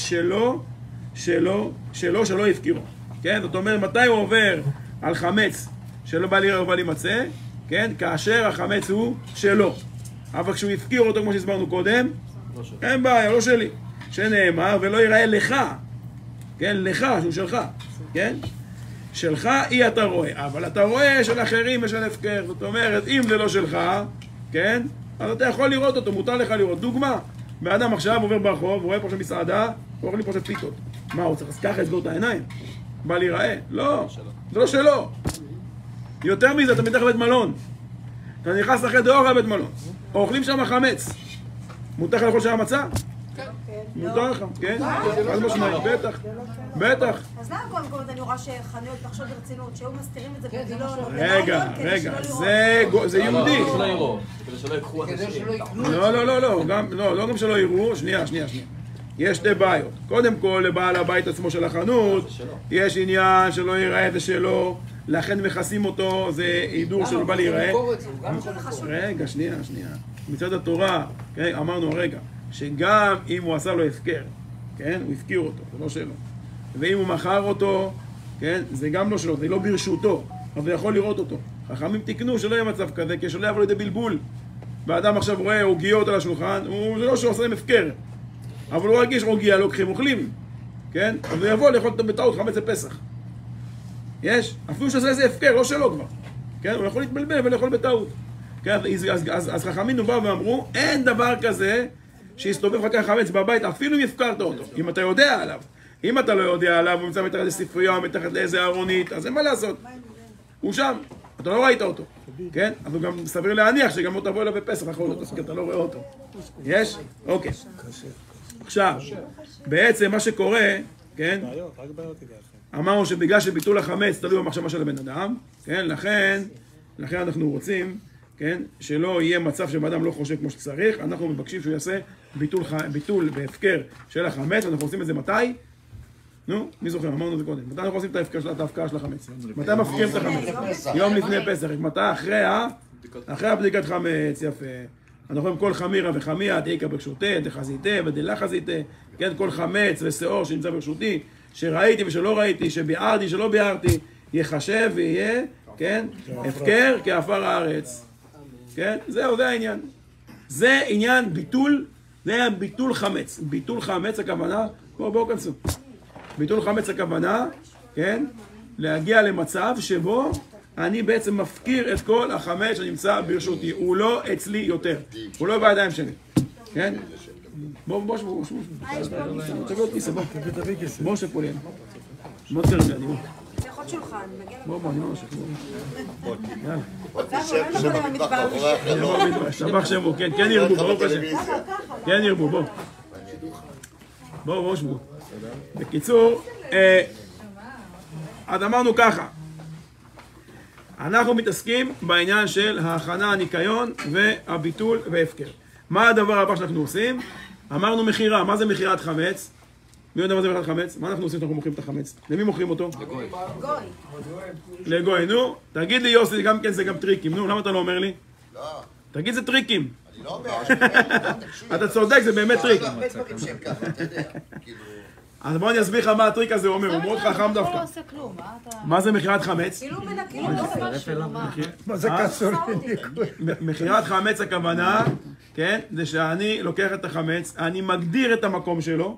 שלא הפקירו. כן? זאת אומרת, מתי הוא עובר על חמץ שלא בל יראה ובל ימצא? כן? כאשר החמץ הוא שלו. אבל כשהוא הפקיר אותו, כמו שהסברנו קודם, אין בעיה, לא שלי. שנאמר, ולא ייראה לך. כן? לך, שהוא שלך. כן? שלך אי אתה רואה, אבל אתה רואה של אחרים ושל הפקר. זאת אומרת, אם זה לא שלך, כן? אז אתה יכול לראות אותו, מותר לך לראות. דוגמה, באדם עכשיו עובר ברחוב, רואה פה של מסעדה, אוכל לי פה של פיתות. מה, הוא צריך אז ככה לסגור את העיניים? בא להיראה? לא, זה לא שלו. יותר מזה, אתה מתחת לבית מלון. אתה נכנס אחרי דאור לבית מלון. אוכלים שם חמץ. מותר לך לאכול שם מצה? מותר לך, כן? אז משמעית, בטח, בטח. אז למה קודם כל אני רואה שחנויות תחשוב ברצינות, שהיו מסתירים את זה בבילון? רגע, זה יהודי. כדי שלא יקחו אנשים. לא גם שלא יראו, שנייה. יש שתי בעיות. קודם כל, לבעל הבית עצמו של החנות, יש עניין שלא ייראה את זה שלו, לכן מכסים אותו, זה הידור שלו בא להיראה. רגע, שנייה. מצד התורה, אמרנו רגע, שגם אם הוא עשה לו הפקר, כן? הוא הפקיר אותו, זה לא שלו. ואם הוא מכר אותו, כן? זה גם לא שלו, זה לא ברשותו, אבל הוא יכול לראות אותו. חכמים תקנו שלא יהיה מצב כזה, כשלא יבוא לידי בלבול. והאדם עכשיו רואה עוגיות על השולחן, זה לא שהוא עושה להם הפקר. אבל הוא רגיש עוגיה, לוקחים, אוכלים. כן? אז הוא יבוא לאכול בטעות חמץ לפסח. יש? אפילו שעושה איזה הפקר, לא שלו כבר. כן? הוא יכול להתבלבל ולאכול בטעות. כן? אז חכמים באו ואמרו, אין דבר כזה שיסתובב רק חמץ בבית, אפילו אם הפקרת אותו, אם אתה יודע עליו. אם אתה לא יודע עליו, הוא נמצא מתחת לספרייה, מתחת לאיזה ארונית, אז אין מה לעשות. הוא שם, אתה לא ראית אותו. כן? אבל גם סביר להניח שגם לא תבוא אליו בפסח, נכון אותו, כי אתה לא רואה אותו. יש? אוקיי. עכשיו, בעצם מה שקורה, כן? אמרנו שבגלל שביטול החמץ תלוי במחשבה של הבן אדם, כן? לכן אנחנו רוצים, כן? שלא יהיה מצב שבאדם לא חושב כמו שצריך, אנחנו מבקשים שהוא יעשה ביטול בהפקר של החמץ, ואנחנו עושים את זה מתי? נו, מי זוכר? אמרנו את זה קודם. מתי אנחנו עושים את ההפקר של החמץ? מתי מפקירים את החמץ? יום לפני פסח. מתי? אחרי הבדיקת חמץ, יפה. אנחנו רואים כל חמירה וחמיה, תהיקה ברשותי, דחזיתה ודלה חזיתה, כן? כל חמץ ושאור שנמצא ברשותי, שראיתי ושלא ראיתי, שביארתי שלא ביארתי, יחשב ויהיה, כן? הפקר כעפר הארץ. כן? זהו, זה העניין. זה עניין ביטול, זה היה ביטול חמץ. ביטול חמץ הכוונה, בואו כנסו. ביטול חמץ הכוונה, כן? להגיע למצב שבו אני בעצם מפקיר את כל החמץ שנמצא ברשותי. הוא לא אצלי יותר. הוא לא בידיים שלי. כן? בואו שבו. תביא עוד כיסא, בואו שפה לי. בואו תראה לי, בואו. זה יכול שולחן, מגיע בואו, אני לא משך. יאללה. שבח שמו, כן ירבו, ברוך השם. כן ירבו, בואו שבו. בקיצור, אז אמרנו ככה, אנחנו מתעסקים בעניין של ההכנה, הניקיון והביטול וההפקר. מה הדבר הבא שאנחנו עושים? אמרנו מחירה, מה זה מחירת חמץ? מי יודע מה זה מחירת חמץ? מה אנחנו עושים כשאנחנו מוכרים את החמץ? למי מוכרים אותו? לגוי, נו. תגיד לי יוסי, גם כן זה גם טריקים, נו, למה אתה לא אומר לי? לא. תגיד זה טריקים. אני לא אומר, אתה צודק, זה באמת טריק. הרבה דברים שהם ככה, אתה יודע, כאילו... אז בוא אני אסביר לך מה הטריק הזה אומר, הוא מאוד חכם דווקא. לא עושה כלום, מה אתה... מה זה מחירת חמץ? כאילו מנקים מה זה קשור לניקוי? מחירת חמץ הכוונה, כן, זה שאני לוקח את החמץ, אני מגדיר את המקום שלו,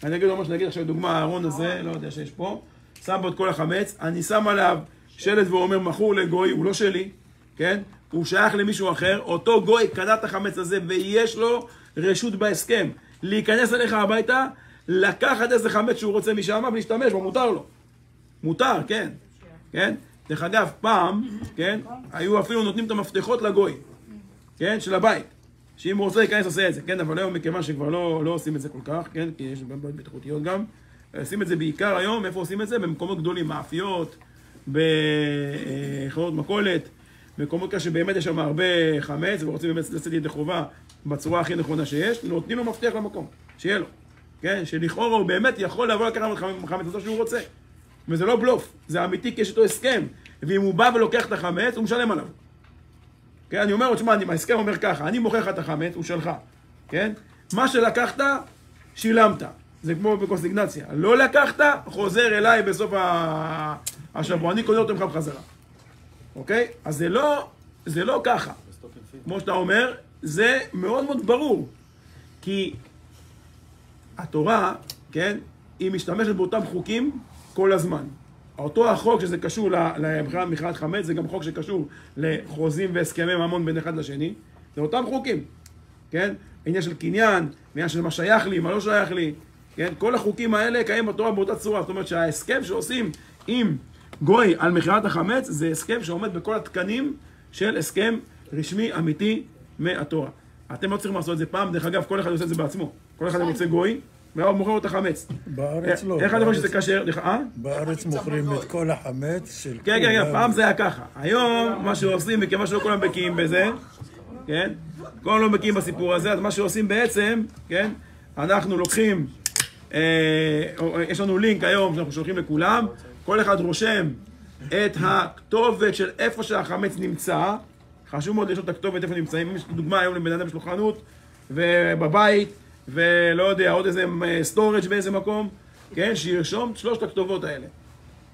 אני אגיד לו מה שנגיד עכשיו דוגמה, הארון הזה, לא יודע שיש פה, שם בו את כל החמץ, אני שם עליו שלט ואומר מכור לגוי, הוא לא שלי, כן, הוא שייך למישהו אחר, אותו גוי קנה את החמץ הזה ויש לו רשות בהסכם, להיכנס אליך הביתה, לקחת איזה חמץ שהוא רוצה משם ולהשתמש בו, מותר לו. מותר, כן. כן? דרך אגב, פעם, כן, היו אפילו נותנים את המפתחות לגוי, כן, של הבית. שאם הוא רוצה להיכנס, עושה את זה, כן, אבל היום מכיוון שכבר לא עושים את זה כל כך, כן, כי יש בעיות בטיחותיות גם, עושים את זה בעיקר היום, איפה עושים את זה? במקומות גדולים, מאפיות, בחנות מכולת, מקומות כאלה שבאמת יש שם הרבה חמץ, ורוצים באמת לצאת ידי חובה בצורה הכי נכונה שיש, נותנים לו מפתח למקום, שיהיה לו. כן, שלכאורה הוא באמת יכול לבוא לקחת חמץ אותו שהוא רוצה. וזה לא בלוף, זה אמיתי כי יש איתו הסכם. ואם הוא בא ולוקח את החמץ, הוא משלם עליו. כן, אני אומר לו, תשמע, ההסכם אומר ככה, אני מוכר לך את החמץ, הוא שלך, כן? מה שלקחת, שילמת. זה כמו בקונסיגנציה. לא לקחת, חוזר אליי בסוף השבוע, אני קונה אותם לך בחזרה. אוקיי? אז זה לא ככה. כמו שאתה אומר, זה מאוד מאוד ברור. כי התורה, כן, היא משתמשת באותם חוקים כל הזמן. אותו החוק שזה קשור למכירת חמץ, זה גם חוק שקשור לחוזים והסכמי ממון בין אחד לשני. זה אותם חוקים, כן? עניין של קניין, עניין של מה שייך לי, מה לא שייך לי, כן? כל החוקים האלה קיים בתורה באותה צורה. זאת אומרת שההסכם שעושים עם גוי על מכירת החמץ, זה הסכם שעומד בכל התקנים של הסכם רשמי אמיתי מהתורה. אתם לא צריכים לעשות את זה פעם, דרך אגב, כל אחד עושה את זה בעצמו. כל אחד מוצא גוי, והוא מוכר את החמץ. בארץ לא. איך אני חושב שזה קשר? בארץ מוכרים את כל החמץ של... כן, פעם זה היה ככה. היום, מה שעושים, מכיוון שלא כולם בקיאים בזה, כן? כולם לא בקיאים בסיפור הזה, אז מה שעושים בעצם, כן? אנחנו לוקחים, יש לנו לינק היום שאנחנו שולחים לכולם, כל אחד רושם את הכתובת של איפה שהחמץ נמצא, חשוב מאוד לשאול את הכתובת איפה נמצאים. אם יש דוגמה היום לבן אדם יש לו חנות ובבית ולא יודע, עוד איזה סטורג' באיזה מקום, כן? שירשום 3 הכתובות האלה,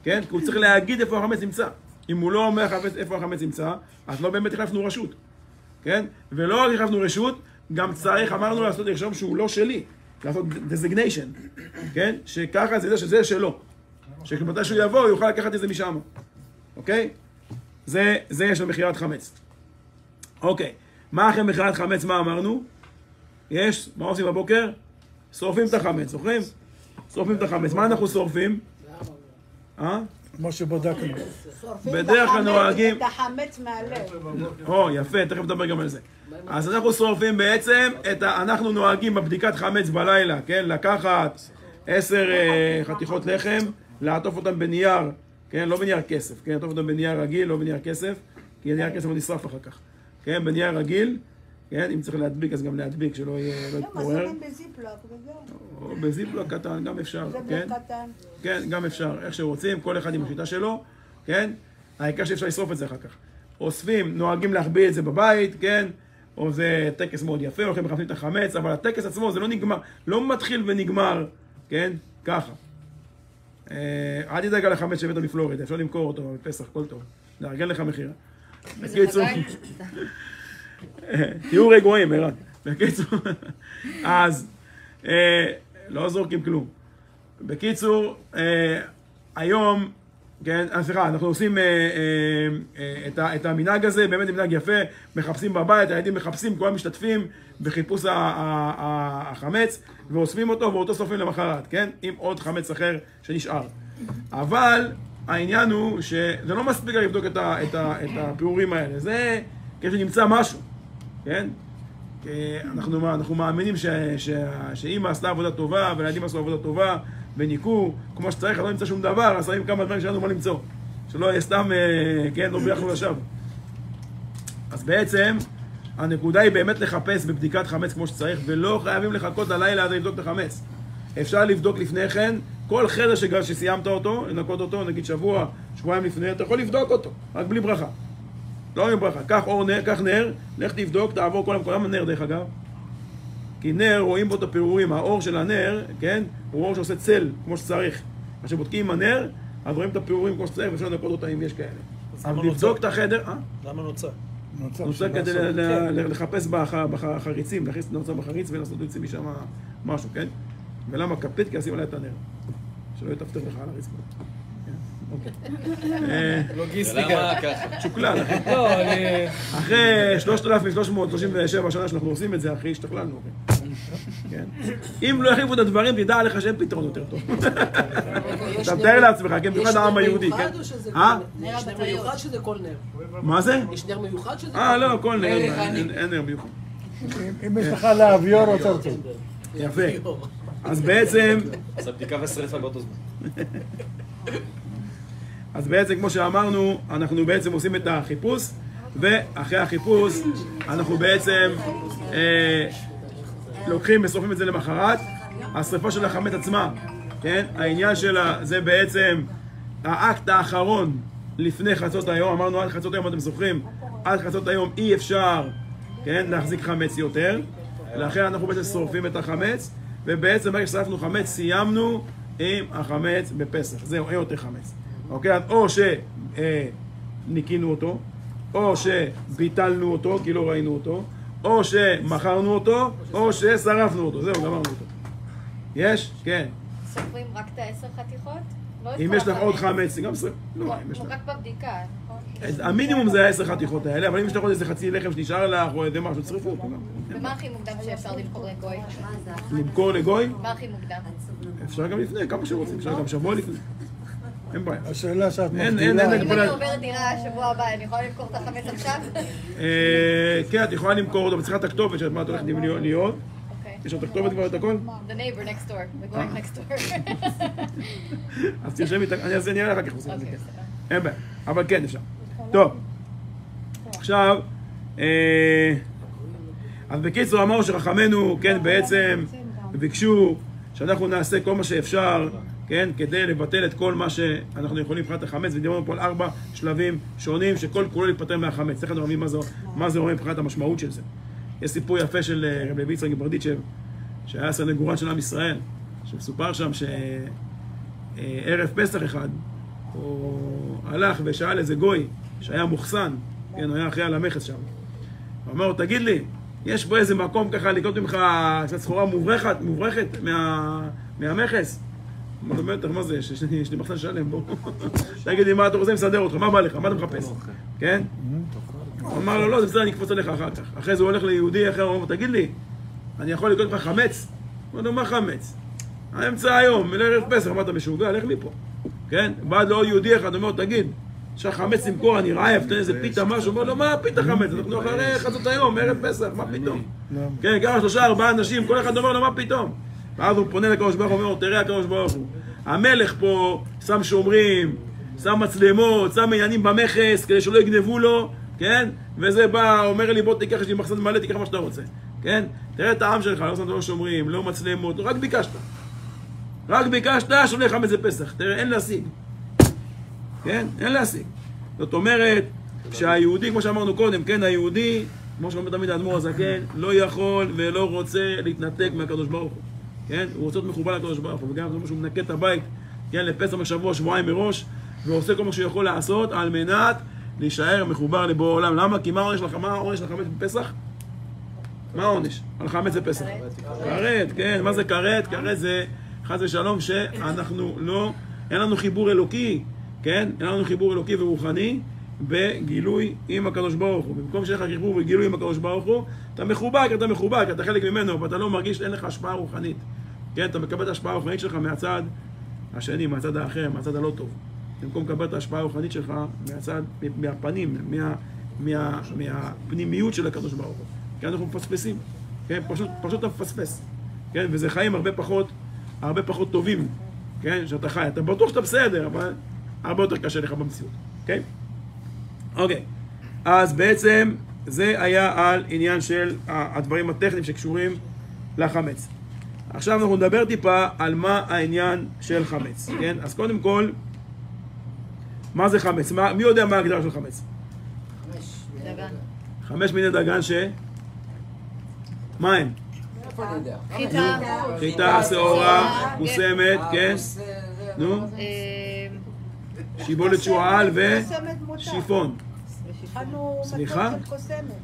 כן? כי הוא צריך להגיד איפה החמץ נמצא. אם הוא לא אומר איפה החמץ נמצא, אז לא באמת החלפנו רשות, כן? ולא רק החלפנו רשות, גם צריך, אמרנו לעשות לרשום שהוא לא שלי, לעשות designation, כן? שככה זה שזה שלו. שמתי שהוא יבוא, הוא יוכל לקחת את זה משם, אוקיי? זה יש למכירת חמץ. אוקיי, מה אחרי מכירת חמץ, מה אמרנו? מה עושים בבוקר? שורפים את החמץ, זוכרים? שורפים את החמץ. מה אנחנו שורפים? כמו שבדקנו. בדרך כלל נוהגים... את החמץ מהלב. יפה, תכף נדבר גם על זה. אז אנחנו שורפים בעצם, אנחנו נוהגים בבדיקת חמץ בלילה, כן? לקחת 10 חתיכות לחם, לעטוף אותם בנייר, כן? לא בנייר כסף, כן? לעטוף אותם בנייר רגיל, לא בנייר כסף, כי נייר כסף הוא נשרף אחר כך. כן? בנייר רגיל, כן? אם צריך להדביק, אז גם להדביק, שלא יתפורר. לא, בזיפלוק, וזהו. או בזיפלוק קטן, גם אפשר, זה כן? בלוק קטן. כן, גם אפשר, איך שרוצים, כל אחד עם השיטה שלו, כן? העיקר שאפשר לשרוף את זה אחר כך. אוספים, נוהגים להחביא את זה בבית, כן? או זה טקס מאוד יפה, הולכים מחפשים את החמץ, אבל הטקס עצמו זה לא נגמר, לא מתחיל ונגמר, כן? ככה. אל תדאג על החמץ שהבאת מפלורידה, אפשר למכור אותו בפסח, כל טוב. לארגן לך מחירה. בקיצור, תהיו רגועים, ערן. בקיצור, אז לא זורקים כלום. בקיצור, היום, כן, סליחה, אנחנו עושים את המנהג הזה, באמת מנהג יפה, מחפשים בבית, הילדים מחפשים, כולם משתתפים בחיפוש החמץ, ואוספים אותו, ואותו שורפים למחרת, כן? עם עוד חמץ אחר שנשאר. אבל העניין הוא שזה לא מספיק לבדוק את הפירורים האלה, זה כשנמצא משהו, כן? אנחנו מאמינים שאמא עשתה עבודה טובה, ולילדים עשו עבודה טובה, וניקו, כמו שצריך, לא נמצא שום דבר, אז שמים כמה דברים שלנו מה למצוא. שלא יהיה סתם, כן, לא ביחד לשווא. אז בעצם, הנקודה היא באמת לחפש בבדיקת חמץ כמו שצריך, ולא חייבים לחכות הלילה עד לבדוק את החמץ. אפשר לבדוק לפני כן, כל חדר שסיימת אותו, לנקות אותו, נגיד שבוע, שבועיים לפני, אתה יכול לבדוק אותו, רק בלי ברכה. לא עם ברכה, קח נר, לך תבדוק, תעבור כל המקום, למה נר דרך אגב? כי נר, רואים בו את הפירורים, האור של הנר, כן? הוא אור שעושה צל, כמו שצריך. אז כשבודקים עם הנר, אז רואים את הפירורים כמו שצריך, ואפשר לנקות אותה אם יש כאלה. אז לבדוק את החדר, למה נוצא? נוצא כדי לחפש בחריצים, להכניס את הנוצה בחריץ ולעשות יוצאים משם משהו, כן? ולמה כפית? כי עשים עליה את הנר. שלא יטפטף לך על הרצפה. לוגיסטיקה. שוקלן, אחי. לא, אני... אחרי 3,337 שנה שאנחנו עושים את זה, אחי, השתכללנו, אחי. אם לא יחליפו את הדברים, תדע לך שאין פתרון יותר טוב. אתה מתאר לעצמך, כן, במיוחד העם היהודי, כן? יש נר מיוחד שזה כל נר. מה זה? יש נר מיוחד שזה כל נר. לא, כל נר, אין נר מיוחד. אם יש לך לאוויור יותר טוב. יפה. אז בעצם... אז הבדיקה ושרפה באותו זמן. אז בעצם, כמו שאמרנו, אנחנו בעצם עושים את החיפוש, ואחרי החיפוש אנחנו בעצם לוקחים ושורפים את זה למחרת. השריפה של החמץ עצמה, כן? העניין שלה זה בעצם האקט האחרון לפני חצות היום, אמרנו עד חצות היום, אתם זוכרים, עד חצות היום אי אפשר, כן, להחזיק חמץ יותר, לכן אנחנו בעצם שורפים את החמץ, ובעצם ברגע ששרפנו חמץ, סיימנו עם החמץ בפסח. זהו, אין יותר חמץ. אוקיי? אז או שניקינו אותו, או שביטלנו אותו, כי לא ראינו אותו, או שמכרנו אותו, או ששרפנו אותו. זהו, גמרנו אותו. יש? כן. סופרים רק את 10 חתיכות? אם יש לך עוד חמץ, גם סופרים. לא, אם יש לך. רק בבדיקה, נכון? המינימום זה 10 חתיכות האלה, אבל אם יש לך עוד איזה חצי לחם שנשאר לך, או איזה משהו, צריפו אותו. ומה הכי מוקדם שאפשר למכור לגוי? למכור לגוי? מה הכי מוקדם? אפשר גם לפני, כמה שרוצים, אפשר גם שבוע לפני. אין בעיה. השאלה שאת אין מבדילה. אם אני עוברת דירה שבוע הבא, אני יכולה למכור את החמץ עכשיו? כן, את יכולה למכור אותו, וצריכה את הכתובת שאת מה את הולכת להיות. יש עוד הכתובת כבר את הכל? The neighbor next door, the going next door. אז תרשמי, אני אראה לך איך עושים את זה. אין בעיה, אבל כן אפשר. טוב, עכשיו, אז בקיצור אמרנו שחכמינו, כן, בעצם ביקשו שאנחנו נעשה כל מה שאפשר, כן, כדי לבטל את כל מה שאנחנו יכולים מבחינת החמץ, ודיברנו פה על 4 שלבים שונים שכל כולו להתפטר מהחמץ. צריך להבין מה זה אומר מבחינת המשמעות של זה. יש סיפור יפה של רב לוי יצחק מברדיצ'ב, שהיה סנגורן של עם ישראל, שמסופר שם שערב פסח אחד, הוא הלך ושאל איזה גוי שהיה מוחסן, כן, הוא היה אחרי על המכס שם. הוא אמר לו, תגיד לי, יש פה איזה מקום ככה לקנות ממך קצת סחורה מוברכת מהמכס? הוא אומר, בטח, מה זה? יש לי מחסן שלם, בוא. תגיד לי, מה אתה רוצה? מסדר אותך, מה בא לך? מה אתה מחפש? כן? הוא אמר לו, לא, זה בסדר, אני אקפוץ עליך אחר כך. אחרי זה הוא הולך ליהודי אחר, הוא אומר, תגיד לי, אני יכול לקנות לך חמץ? הוא אומר, מה חמץ? האמצע היום, לערב פסח, מה אתה משוגע? לך לי פה. כן? בעד לו יהודי אחד, הוא אומר, תגיד, יש לך חמץ למכור, אני רעב, תן איזה פיתה משהו, הוא אומר לו, מה פיתה חמץ? אנחנו אחרי חצות היום, ערב פסח, מה פתאום? כן, כמה 3-4 אנשים, כל אחד אומר לו, מה פתאום? ואז הוא פונה לקדוש ברוך הוא, אומר, תראה הקדוש ברוך הוא, המלך פה שם שומרים, שם מצלמות, שם עניינים במכס, כדי שלא יגנבו לו, כן? וזה בא, אומר לי, בוא תיקח, יש לי מחסן מלא, תיקח מה שאתה רוצה, כן? תראה את העם שלך, לא שומרים, לא מצלמות, רק ביקשת. רק ביקשת, שולח לך איזה פסח, תראה, אין להשיג. כן? אין להשיג. זאת אומרת, שהיהודי, כמו שאמרנו קודם, כן, היהודי, כמו שאומר תמיד האדמו"ר הזקן, לא יכול ולא רוצה להתנתק מהקדוש ברוך הוא. כן? הוא רוצה להיות מחובר לקדוש ברוך הוא, וגם זאת אומרת שהוא מנקה את הבית, כן, לפסח בשבוע, שבועיים מראש, ועושה כל מה שהוא יכול לעשות על מנת להישאר מחובר לבורא עולם. למה? כי מה העונש של החמץ בפסח? מה העונש? על חמץ בפסח. כרת, כן, מה זה כרת? כרת זה חס ושלום שאנחנו לא, אין לנו חיבור אלוקי, כן? אין לנו חיבור אלוקי ורוחני בגילוי עם הקדוש ברוך הוא. במקום שיש לך חיבור וגילוי עם הקדוש ברוך הוא, אתה מחובק, אתה חלק ממנו, אבל אתה לא מרגיש, אין לך השפעה רוחנית. כן, אתה מקבל את ההשפעה הרוחנית שלך מהצד השני, מהצד האחר, מהצד הלא טוב. במקום לקבל את ההשפעה הרוחנית שלך מהצד, מהפנים, מהפנימיות של הקדוש ברוך הוא. כן, אנחנו מפספסים. כן, פשוט אתה מפספס. כן, וזה חיים הרבה פחות טובים. כן, שאתה חי. אתה בטוח שאתה בסדר, אבל הרבה יותר קשה לך במציאות. כן? אוקיי. אז בעצם זה היה על עניין של הדברים הטכניים שקשורים לחמץ. עכשיו אנחנו נדבר טיפה על מה העניין של חמץ. כן? אז קודם כל, מה זה חמץ? מי יודע מה ההגדרה של חמץ? 5 5 מיני דגן ש... מה הם? חיטה, שעורה, מוסמת, כן? נו? שיבולת שועל ושיפון. סליחה?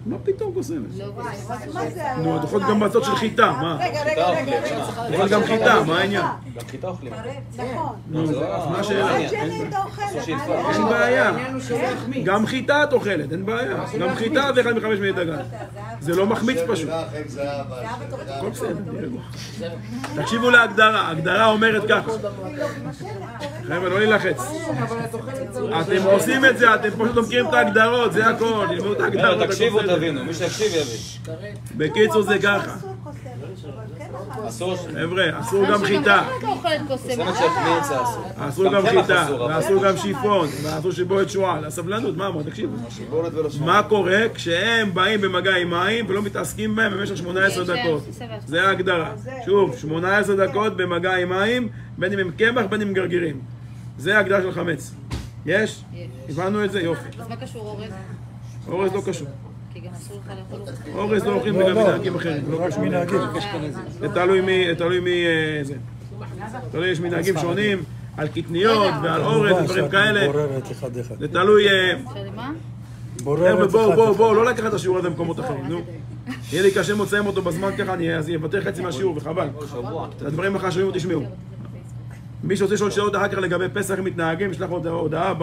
מה פתאום קוסמת? נו, את יכולת גם בצד של חיטה, מה? יכולת גם חיטה, מה העניין? גם חיטה אוכלים. נכון. נו, אז מה השאלה? אין בעיה. גם חיטה את אוכלת, אין בעיה. גם חיטה זה 1 מ5 מיני דגן. זה לא מחמיץ פשוט. הכל בסדר, תרגוע. תקשיבו להגדרה, ההגדרה אומרת ככה. חבר'ה, לא להילחץ. אתם עושים את זה, אתם פשוט לא מכירים את ההגדרות, זה הכל, תלמדו את ההגדרות. תקשיבו, תבינו, מי שיקשיב יבין. בקיצור זה ככה. חבר'ה, אסור גם חיטה. אסור גם חיטה, ואסור גם שיפון, ואסור שיבולת שועל. הסבלנות, מה אמר? תקשיבו. מה קורה כשהם באים במגע עם מים ולא מתעסקים בהם במשך 18 דקות? זה ההגדרה. שוב, 18 דקות במגע עם מים, בין אם הם קמח, בין אם גרגירים. זה ההגדרה של חמץ. יש? הבנו את זה? יופי. אז מה קשור אורז? אורז לא קשור. כי גם אסור לך לאכול אורז. אורז לא אוכלים בגלל מנהגים אחרים. לא רק קשור. מנהגים. זה תלוי מי זה. תלוי, יש מנהגים שונים על קטניות ועל אורז ודברים כאלה. בוררת אחד-אחד. זה תלוי... מה? בוררת בואו, לא לקחת את השיעור הזה במקומות אחרים, נו. יהיה לי קשה מוצאים אותו בזמן ככה, אז אני אוותר חצי מהשיעור, וחבל. את הדברים החשובים תשמעו. מי שרוצה לשאול שאלות אחר כך לגבי פסח מתנהגים, יש לך הודעה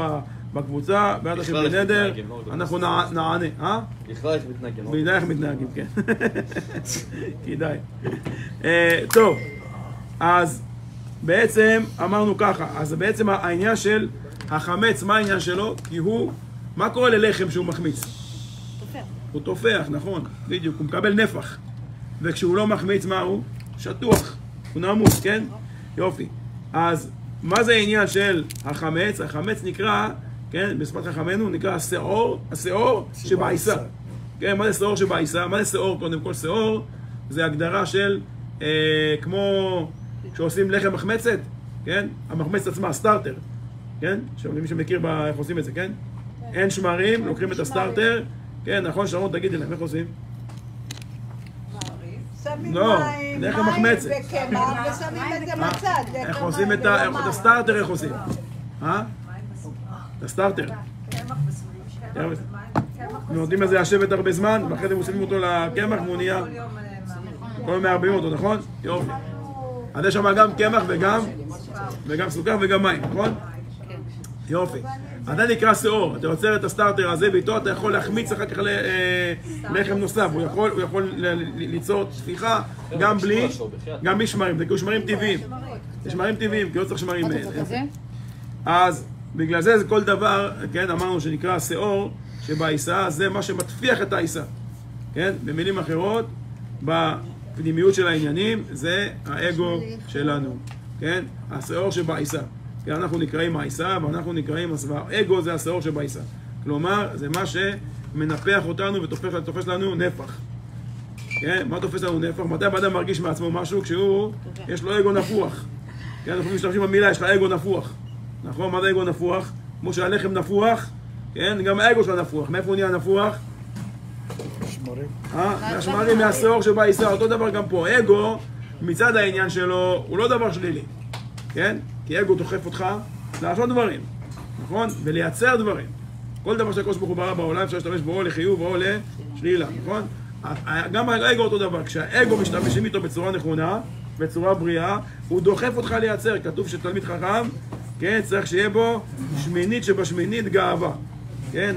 בקבוצה, בעד השם בנדר, אנחנו נענה. בכלל איך מתנהגים. בידי איך מתנהגים, כן. כדאי. טוב, אז בעצם אמרנו ככה, אז בעצם העניין של החמץ, מה העניין שלו? כי הוא, מה קורה ללחם שהוא מחמיץ? תופח. הוא תופח, נכון, בדיוק, הוא מקבל נפח. וכשהוא לא מחמיץ, מה הוא? שטוח, הוא נמוס, כן? יופי. אז מה זה העניין של החמץ? החמץ נקרא, כן, בשפת חכמינו נקרא השאור שבעיסה. כן, מה זה שאור שבעיסה? מה זה שאור? קודם כל שאור זה הגדרה של כמו שעושים לחם מחמצת, כן? המחמצת עצמה, הסטארטר, כן? מי שמכיר איך עושים את זה, כן? אין שמרים, לוקחים את הסטארטר, כן, נכון, שרון, תגידי להם, איך עושים? שמים לא, מים, לחם מחמצת. וקמח, ושמים את זה בצד. איך עושים את הסטארטר, איך עושים? את הסטארטר. נותנים לזה לשבת הרבה זמן, ואחרי זה מוסיפים אותו לקמח, והוא נהיה... כל יום מערבים אותו, נכון? יופי. אז יש שם גם קמח וגם סוכר וגם מים, נכון? יופי. אז זה נקרא שאור, אתה יוצר את הסטארטר הזה, ואיתו אתה יכול להחמיץ אחר כך לחם נוסף, הוא יכול ליצור תפיחה גם בלי שמרים, זה כאילו שמרים טבעיים. זה שמרים טבעיים, כי לא צריך שמרים מאלה. אז בגלל זה כל דבר, כן, אמרנו שנקרא שאור שבעיסה, זה מה שמטפיח את העיסה. כן, במילים אחרות, בפנימיות של העניינים, זה האגו שלנו. כן, השאור שבעיסה. כי אנחנו נקראים העיסה, ואנחנו נקראים הסבא. אגו זה השאור שבעיסה. כלומר, זה מה שמנפח אותנו ותופס לנו נפח. כן? מה תופס לנו נפח? מתי האדם מרגיש מעצמו משהו? כשהוא, יש לו אגו נפוח. כן? אנחנו משתמשים במילה, יש לך אגו נפוח. נכון? מה זה אגו נפוח? כמו שהלחם נפוח, כן? גם האגו שלו נפוח. מאיפה הוא נהיה נפוח? שמרים. מהשמרים, מהשאור שבעיסה. אותו דבר גם פה. אגו, מצד העניין שלו, הוא לא דבר שלילי. כן? כי אגו דוחף אותך לעשות דברים, נכון? ולייצר דברים. כל דבר שהקדוש ברוך הוא ברא בעולם אפשר להשתמש בו או לחיוב או לשלילה, נכון? גם האגו אותו דבר, כשהאגו משתמשים איתו בצורה נכונה, בצורה בריאה, הוא דוחף אותך לייצר. כתוב שתלמיד חכם, כן, צריך שיהיה בו שמינית שבשמינית גאווה. כן,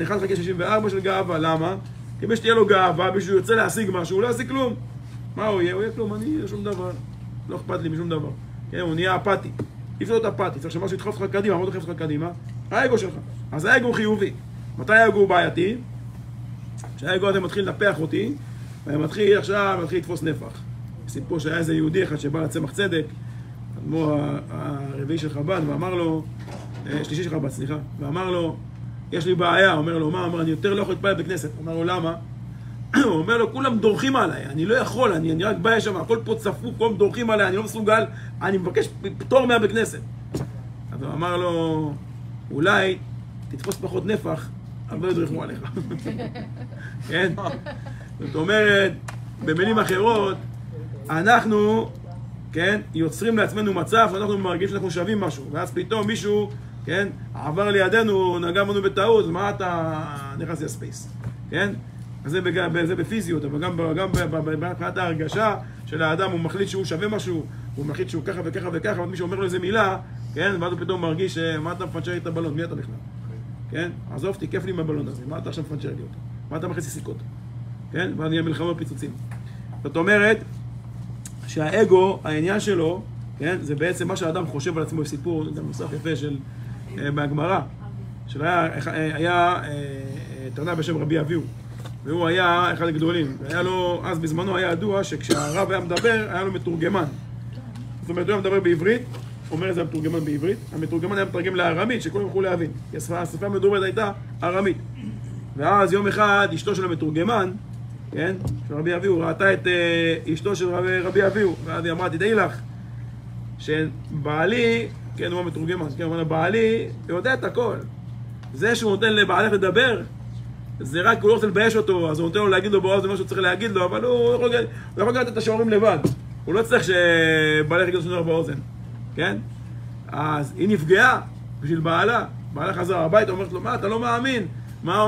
1/64 של גאווה, למה? כי מי שתהיה לו גאווה, בשביל יוצא להשיג משהו, הוא לא ישיג כלום. מה הוא יהיה? הוא יהיה כלום, אני אהיה שום דבר. לא אכפת לי משום דבר. כן, הוא נהיה אפתי. אי אפשר להיות אפתי, צריך שמשהו ידחוף אותך קדימה, מה דוחף אותך קדימה? האגו שלך. אז האגו הוא חיובי. מתי האגו הוא בעייתי? כשהאגו הזה מתחיל לנפח אותי, ומתחיל עכשיו לתפוס נפח. סיפור שהיה איזה יהודי אחד שבא לצמח צדק, כמו הרביעי של חב"ד, ואמר לו, שלישי של חב"ד, סליחה, ואמר לו, יש לי בעיה, אומר לו, מה? אמר, אני יותר לא יכול להתפלל בכנסת. אמר לו, למה? הוא אומר לו, כולם דורכים עליי, אני לא יכול, אני רק בא שם, הכל פה צפוף, כולם דורכים עליי, אני לא מסוגל, אני מבקש פטור מהבכנסת. אז הוא אמר לו, אולי תתפוס פחות נפח, אבל לא ידרכו עליך. כן? זאת אומרת, במילים אחרות, אנחנו, כן, יוצרים לעצמנו מצב שאנחנו מרגישים שאנחנו שווים משהו, ואז פתאום מישהו, כן, עבר לידינו, נגע בנו בטעות, מה אתה נכנס לספייס, כן? אז זה בפיזיות, אבל גם מבחינת ההרגשה של האדם, הוא מחליט שהוא שווה משהו, הוא מחליט שהוא ככה וככה וככה, אבל מי שאומר לו איזה מילה, כן, ואז הוא פתאום מרגיש, מה אתה מפנצ'ר לי את הבלון, מי אתה בכלל? כן? עזוב, תיקף לי עם הבלון הזה, מה אתה עכשיו מפנצ'ר לי אותו? מה אתה מכניס לי סיכות? כן? ואז נהיה מלחמה בפיצוצים. זאת אומרת, שהאגו, העניין שלו, כן, זה בעצם מה שהאדם חושב על עצמו, יש סיפור, גם נוסף יפה של, מהגמרא, היה תרנ"א בשם רבי אביהו. והוא היה אחד הגדולים, והיה לו, אז בזמנו היה ידוע שכשהרב היה מדבר, היה לו מתורגמן. זאת אומרת, הוא היה מדבר בעברית, אומר את זה המתורגמן בעברית, המתורגמן היה מתרגם לארמית, שכולם יכולו להבין, כי השפה המדוברת הייתה ארמית. ואז יום אחד, אשתו של המתורגמן, כן, של רבי אביהו, ראתה את אשתו של רבי אביהו, ואז היא אמרה, תדעי לך, שבעלי, כן, הוא המתורגמן, כן, הוא אמר, בעלי יודע את הכל, זה שהוא נותן לבעלך לדבר, זה רק הוא לא רוצה לבייש אותו, אז הוא נותן לו להגיד לו באוזן מה שהוא צריך להגיד לו, אבל הוא יכול לתת את השיעורים לבד. הוא לא צריך שבעלך יגיד לו שום דבר באוזן, כן? אז היא נפגעה בשביל בעלה. בעלה חזר הביתה, אומרת לו, מה, אתה לא מאמין? מה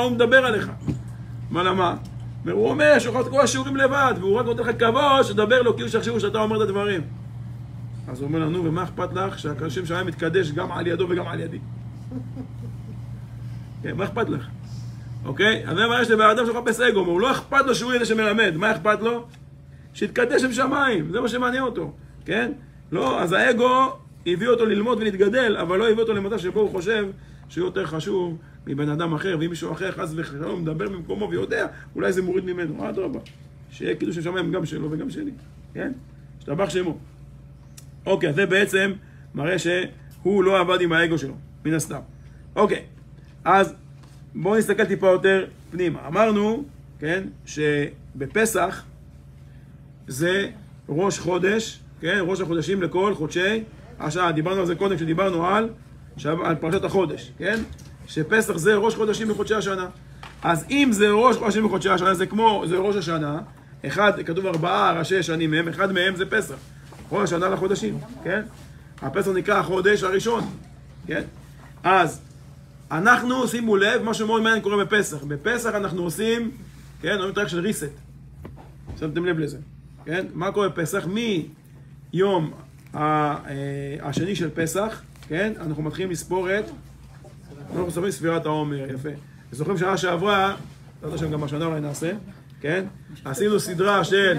הוא מדבר עליך? מה למה? הוא אומר שהוא יכול לתת כל השיעורים לבד, והוא רק נותן לך כבוד שתדבר לו כאילו שיחשבו שאתה אומר את הדברים. אז הוא אומר לנו, ומה אכפת לך שהשם שלהם מתקדש גם על ידו וגם על ידי? כן, מה אכפת לך? אוקיי? אז זה מה יש לבאדם שחפש אגו, הוא לא אכפת לו שהוא יהיה שמלמד, מה אכפת לו? שיתקדש עם שמיים, זה מה שמעניין אותו, כן? לא, אז האגו הביא אותו ללמוד ולהתגדל, אבל לא הביא אותו למצב שבו הוא חושב שהוא יותר חשוב מבן אדם אחר, ואם מישהו אחר חס וחלום מדבר במקומו ויודע, אולי זה מוריד ממנו, אדרבה, שיהיה קידוש עם שמיים גם שלו וגם שלי, כן? שתבח שמו. אוקיי, אז זה בעצם מראה שהוא לא עבד עם האגו שלו, מן הסתם. אוקיי, אז בואו נסתכל טיפה יותר פנימה. אמרנו, כן, שבפסח זה ראש חודש, כן, ראש החודשים לכל חודשי השנה. דיברנו על זה קודם כשדיברנו על פרשת החודש, כן? שפסח זה ראש חודשים בחודשי השנה. אז אם זה ראש חודשים בחודשי השנה, זה כמו, זה ראש השנה, כתוב 4 ראשי שנים מהם, אחד מהם זה פסח. ראש השנה לחודשים, כן? הפסח נקרא החודש הראשון, כן? אז אנחנו, שימו לב, משהו מאוד מעניין קורה בפסח. בפסח אנחנו עושים, כן, אומרים תאריך של ריסט. שמתם לב לזה, כן? מה קורה בפסח? מיום השני של פסח, כן? אנחנו מתחילים לספור אנחנו סופרים ספירת העומר, יפה. זוכרים שנה שעברה, לא יודע שגם השנה אולי נעשה, כן? עשינו סדרה של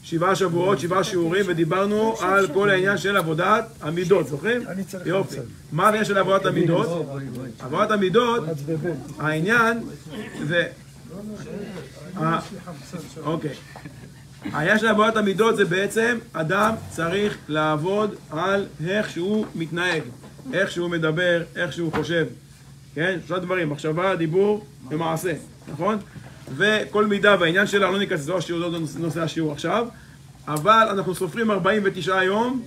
7 שבועות, 7 שיעורים, ודיברנו על כל העניין של עבודת המידות, זוכרים? יופי. מה העניין של עבודת המידות? עבודת המידות, העניין זה... אוקיי. העניין של עבודת המידות זה בעצם, אדם צריך לעבוד על איך שהוא מתנהג, איך שהוא מדבר, איך שהוא חושב. כן? 3 דברים, מחשבה, דיבור ומעשה, נכון? וכל מידה והעניין שלה, לא ניכנס לזה השיעור, לא נושא השיעור עכשיו, אבל אנחנו סופרים 49 יום,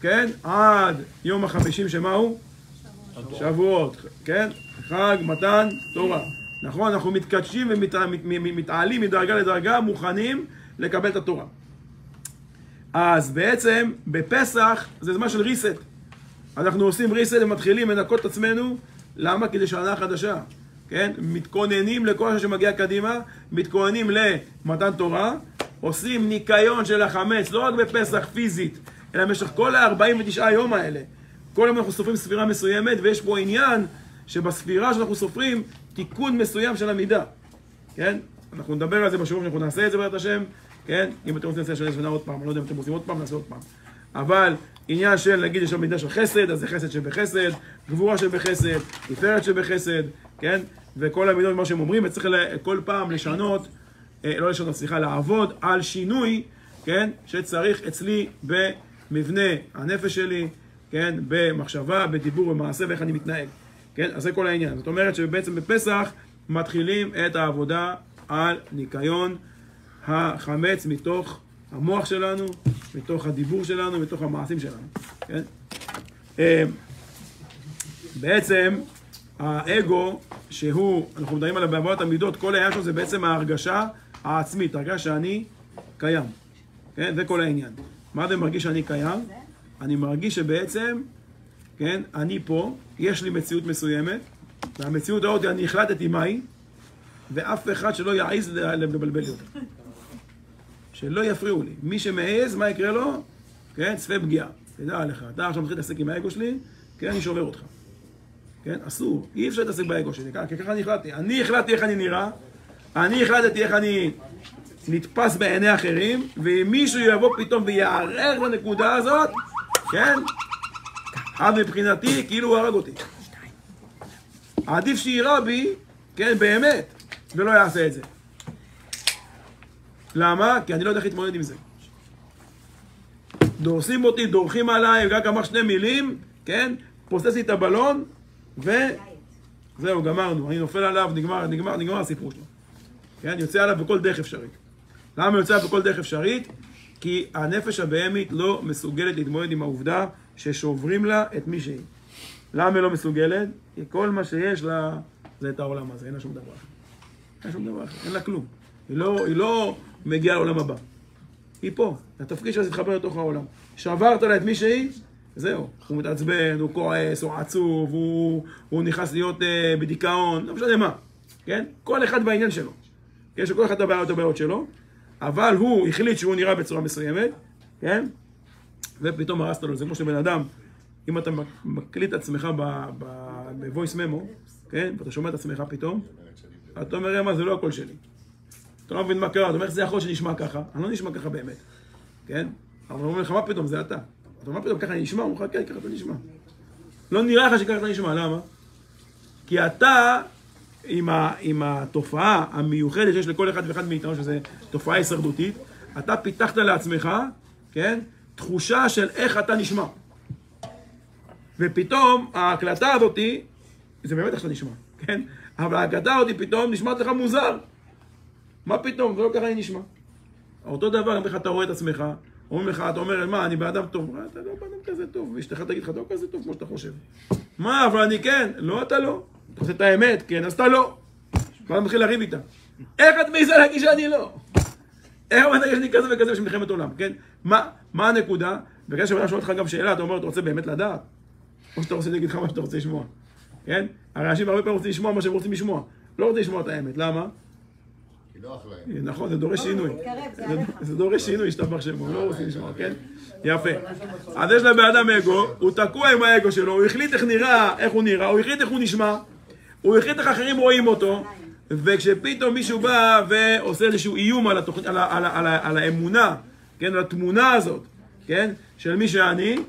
כן? עד יום ה-50 שמהו? שבועות, כן? חג, מתן, תורה. נכון? אנחנו מתקדשים ומתעלים מדרגה לדרגה, מוכנים לקבל את התורה. אז בעצם, בפסח זה זמן של ריסט. אנחנו עושים ריסט ומתחילים לנקות את עצמנו. למה? כדי שנה חדשה. כן? מתכוננים לכל מה שמגיע קדימה, מתכוננים למתן תורה, עושים ניקיון של החמץ, לא רק בפסח פיזית, אלא במשך כל ה-49 יום האלה. כל יום אנחנו סופרים ספירה מסוימת, ויש פה עניין שבספירה שאנחנו סופרים תיקון מסוים של המידה. כן? אנחנו נדבר על זה בשיעור שאנחנו נעשה את זה בעזרת השם, כן? אם אתם רוצים לעשות שנה עוד פעם, אני לא יודע אם אתם רוצים עוד פעם, נעשה עוד פעם. אבל עניין של, נגיד, יש לו מידה של חסד, אז זה חסד שבחסד, גבורה שבחסד, תפארת שבחסד, כן? וכל המידות, מה שהם אומרים, צריך כל פעם לשנות, לא לשנות, סליחה, לעבוד על שינוי, כן? שצריך אצלי במבנה הנפש שלי, כן? במחשבה, בדיבור, במעשה, ואיך אני מתנהג. כן? אז זה כל העניין. זאת אומרת שבעצם בפסח מתחילים את העבודה על ניקיון החמץ מתוך המוח שלנו, מתוך הדיבור שלנו, מתוך המעשים שלנו. כן? בעצם האגו, שהוא, אנחנו מדברים עליו בעבודת המידות, כל העניין שלו זה בעצם ההרגשה העצמית, ההרגשה שאני קיים. כן? זה כל העניין. מה זה מרגיש שאני קיים? אני מרגיש שבעצם, כן, אני פה, יש לי מציאות מסוימת, והמציאות הזאת אני החלטתי מהי, ואף אחד שלא יעז לבלבל לי אותה. שלא יפריעו לי. מי שמעז, מה יקרה לו? כן, צפה פגיעה. תדע לך, אתה עכשיו מתחיל להתעסק עם האגו שלי, כן, אני שובר אותך. כן, אסור. אי אפשר להתעסק באגו שלי, כי ככה אני החלטתי. אני החלטתי איך אני נראה, אני החלטתי איך אני נתפס בעיני אחרים, ואם מישהו יבוא פתאום ויערער לנקודה הזאת, כן, אז מבחינתי, כאילו הוא הרג אותי. עדיף שיראה בי, כן, באמת, ולא יעשה את זה. למה? כי אני לא יודע איך להתמודד עם זה. דורסים אותי, דורכים עליי, רק אמר 2 מילים, כן? פוסס לי את הבלון, וזהו, גמרנו. אני נופל עליו, נגמר הסיפור שלו. כן? יוצא עליו בכל דרך אפשרית. למה יוצא עליו בכל דרך אפשרית? כי הנפש הבהמית לא מסוגלת להתמודד עם העובדה ששוברים לה את מי שהיא. למה היא לא מסוגלת? כי כל מה שיש לה זה את העולם הזה, אין לה שום דבר אחר. אין שום דבר אחר, אין לה כלום. היא לא מגיעה לעולם הבא. היא פה, התפקיד שלה זה להתחבר לתוך העולם. שברת לה את מי שהיא, זהו. הוא מתעצבן, הוא כועס, הוא עצוב, הוא נכנס להיות בדיכאון, לא משנה מה. כן? כל אחד בעניין שלו. כן? שכל אחד הבעיות שלו, אבל הוא החליט שהוא נראה בצורה מסוימת, כן? ופתאום הרסת לו, זה כמו שבן אדם, אם אתה מקליט את עצמך ב-voice memo, כן? ואתה שומע את עצמך פתאום, אתה אומר, מה, זה לא הקול שלי. אתה לא מבין מה קרה, אתה אומר, איך זה יכול שנשמע ככה? אני לא נשמע ככה באמת, כן? אבל הוא אומר לך, מה פתאום, זה אתה. אתה אומר, מה פתאום, ככה אני נשמע? הוא אומר לך, כן, ככה אתה נשמע. לא נראה לך שככה אתה נשמע, למה? כי אתה, עם התופעה המיוחדת שיש לכל אחד ואחד מאיתנו, שזו תופעה הישרדותית, אתה פיתחת לעצמך, כן? תחושה של איך אתה נשמע. ופתאום ההקלטה הזאת, זה באמת איך שאתה נשמע, כן? אבל ההקלטה הזאת פתאום נשמעת לך מוזר. מה פתאום? זה לא ככה אני נשמע. אותו דבר, אם אתה רואה את עצמך, אומרים לך, אתה אומר, מה, אני באדם טוב? אתה לא באדם כזה טוב, ואשתך תגיד לך, אתה לא כזה טוב כמו שאתה חושב. מה, אבל אני כן? לא, אתה לא. אתה עושה את האמת, כן, אז אתה לא. ואתה מתחיל להריב איתה. איך את מעיזה להגיד שאני לא? איך אתה יש לי כזה וכזה בשביל מלחמת עולם, כן? מה הנקודה? בגלל שבן שואל אותך גם שאלה, אתה אומר, אתה רוצה באמת לדעת? או שאתה רוצה להגיד לך מה שאתה רוצה לשמוע, כן? הרי אנשים הרבה פעמים רוצים לשמוע מה שהם רוצים לשמוע. לא רוצים לשמוע את האמת, למה? נכון, זה דורש שינוי. זה דורש שינוי, השתבח שמו, לא רוצים לשמוע, כן? יפה. אז יש לבן אדם אגו, הוא תקוע עם האגו שלו, הוא החליט איך נראה, איך הוא נראה, הוא החליט איך הוא נשמע, הוא החליט איך אחרים רואים אותו, וכשפתאום מישהו בא ועושה איזשהו איום על האמונה, כן, על התמונה הזאת, כן, של מי שאני,